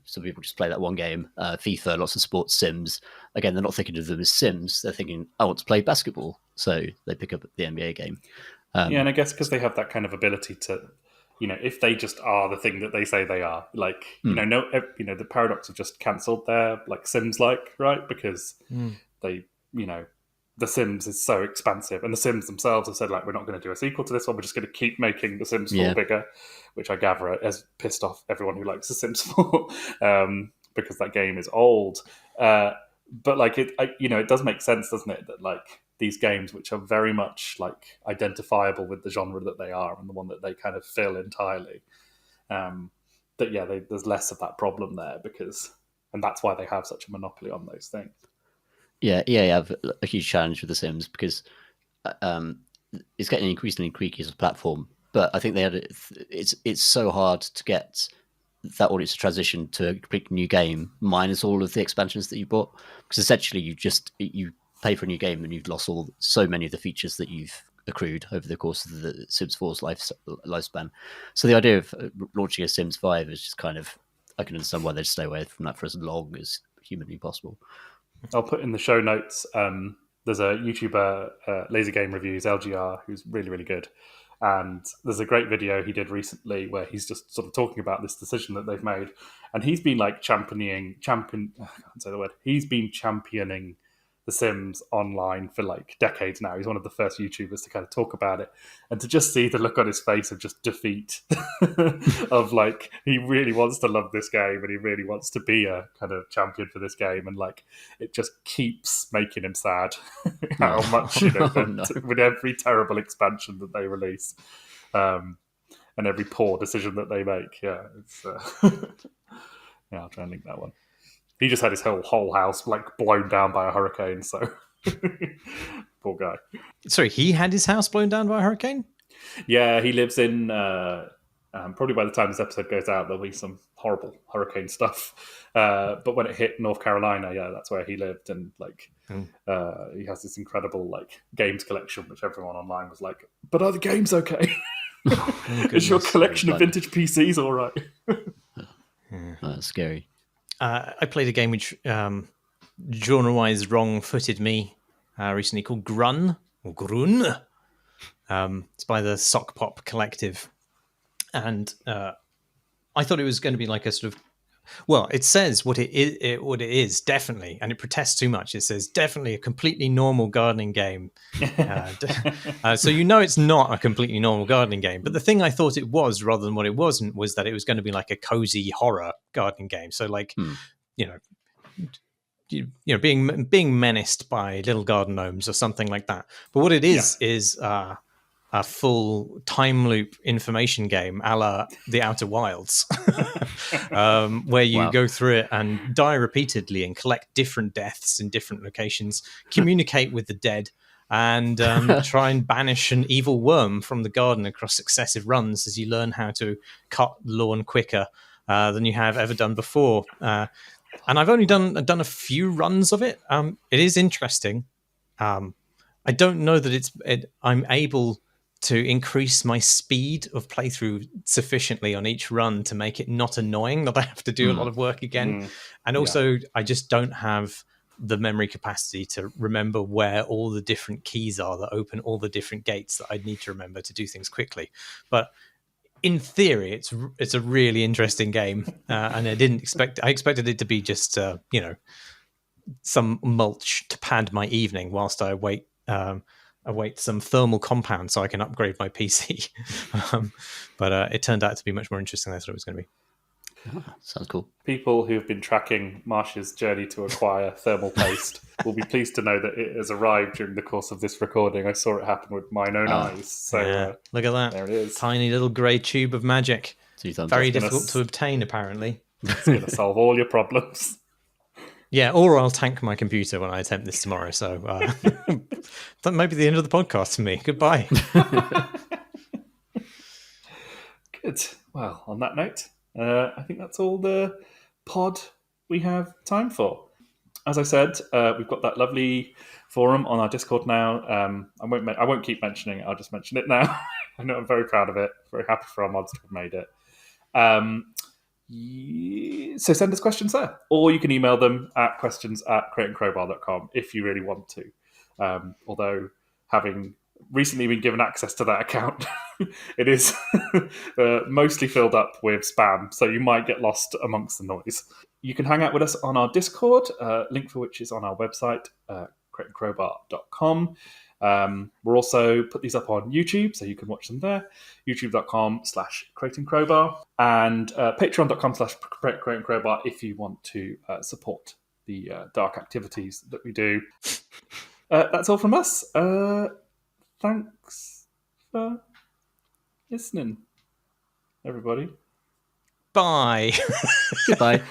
some people just play that one game. FIFA, lots of sports sims. Again, they're not thinking of them as sims. They're thinking, I want to play basketball, so they pick up the NBA game. Yeah, and I guess because they have that kind of ability to, if they just are the thing that they say they are, like the Paradox have just cancelled their like Sims, right, because they, the Sims is so expansive, and the Sims themselves have said like, we're not going to do a sequel to this one. We're just going to keep making the Sims 4 bigger, which I gather has pissed off everyone who likes the Sims 4 because that game is old. But like it does make sense, doesn't it, that like these games, which are very much like identifiable with the genre that they are and the one that they kind of fill entirely, there's less of that problem there and that's why they have such a monopoly on those things. Yeah, EA have a huge challenge with The Sims because it's getting increasingly creaky as a platform. But I think it's so hard to get that audience to transition to a completely new game, minus all of the expansions that you bought, because essentially you pay for a new game and you've lost so many of the features that you've accrued over the course of the Sims 4's lifespan. So the idea of launching a Sims 5 is just kind of, I can understand why they'd stay away from that for as long as humanly possible. I'll put in the show notes. There's a YouTuber, Laser Game Reviews, LGR, who's really, really good. And there's a great video he did recently where he's just sort of talking about this decision that they've made. And he's been like He's been championing The Sims online for like decades now. He's one of the first YouTubers to kind of talk about it, and to just see the look on his face of just defeat of like, he really wants to love this game and he really wants to be a kind of champion for this game, and like it just keeps making him sad how much with every terrible expansion that they release and every poor decision that they make. It's I'll try and link that one. He just had his whole house like blown down by a hurricane. So poor guy. Sorry, he had his house blown down by a hurricane? Yeah, he lives in. Probably by the time this episode goes out, there'll be some horrible hurricane stuff. But when it hit North Carolina, that's where he lived, and like he has this incredible like games collection, which everyone online was like, "But are the games okay? Is your collection of vintage PCs all right?" That's scary. I played a game which genre-wise wrong-footed me recently called Grunn. It's by the Sock Pop Collective. And I thought it was going to be like a sort of... Well, it says what it is, definitely, and it protests too much. It says definitely a completely normal gardening game. So it's not a completely normal gardening game. But the thing I thought it was, rather than what it wasn't, was that it was going to be like a cozy horror gardening game. So like, being menaced by little garden gnomes or something like that. But what it is a full time loop information game a la The Outer Wilds, where you go through it and die repeatedly and collect different deaths in different locations, communicate with the dead, and try and banish an evil worm from the garden across successive runs as you learn how to cut lawn quicker than you have ever done before. And I've only done a few runs of it. It is interesting. I don't know that I'm able to increase my speed of playthrough sufficiently on each run to make it not annoying that I have to do a lot of work again. And also, I just don't have the memory capacity to remember where all the different keys are that open all the different gates that I'd need to remember to do things quickly. But in theory, it's a really interesting game, and I expected it to be just some mulch to pad my evening whilst I await some thermal compound so I can upgrade my PC. But it turned out to be much more interesting than I thought it was going to be. Sounds cool. People who have been tracking Marsh's journey to acquire thermal paste will be pleased to know that it has arrived during the course of this recording. I saw it happen with mine own eyes. So Look at that. there it is. Tiny little grey tube of magic. 2 thumbs Very up. difficult to obtain, apparently. It's going to solve all your problems. Yeah, or I'll tank my computer when I attempt this tomorrow. So that might be the end of the podcast for me. Goodbye. Good. Well, on that note, I think that's all the pod we have time for. As I said, we've got that lovely forum on our Discord now. I won't keep mentioning it. I'll just mention it now. I know I'm very proud of it. Very happy for our mods to have made it. So send us questions there, or you can email them at questions@crateandcrowbar.com if you really want to. Although having recently been given access to that account, it is mostly filled up with spam, so you might get lost amongst the noise. You can hang out with us on our Discord, link for which is on our website, crateandcrowbar.com. We'll also put these up on YouTube, so you can watch them there, youtube.com/crateandcrowbar, and patreon.com/crateandcrowbar if you want to support the dark activities that we do. That's all from us. Thanks for listening, everybody. Bye. Goodbye.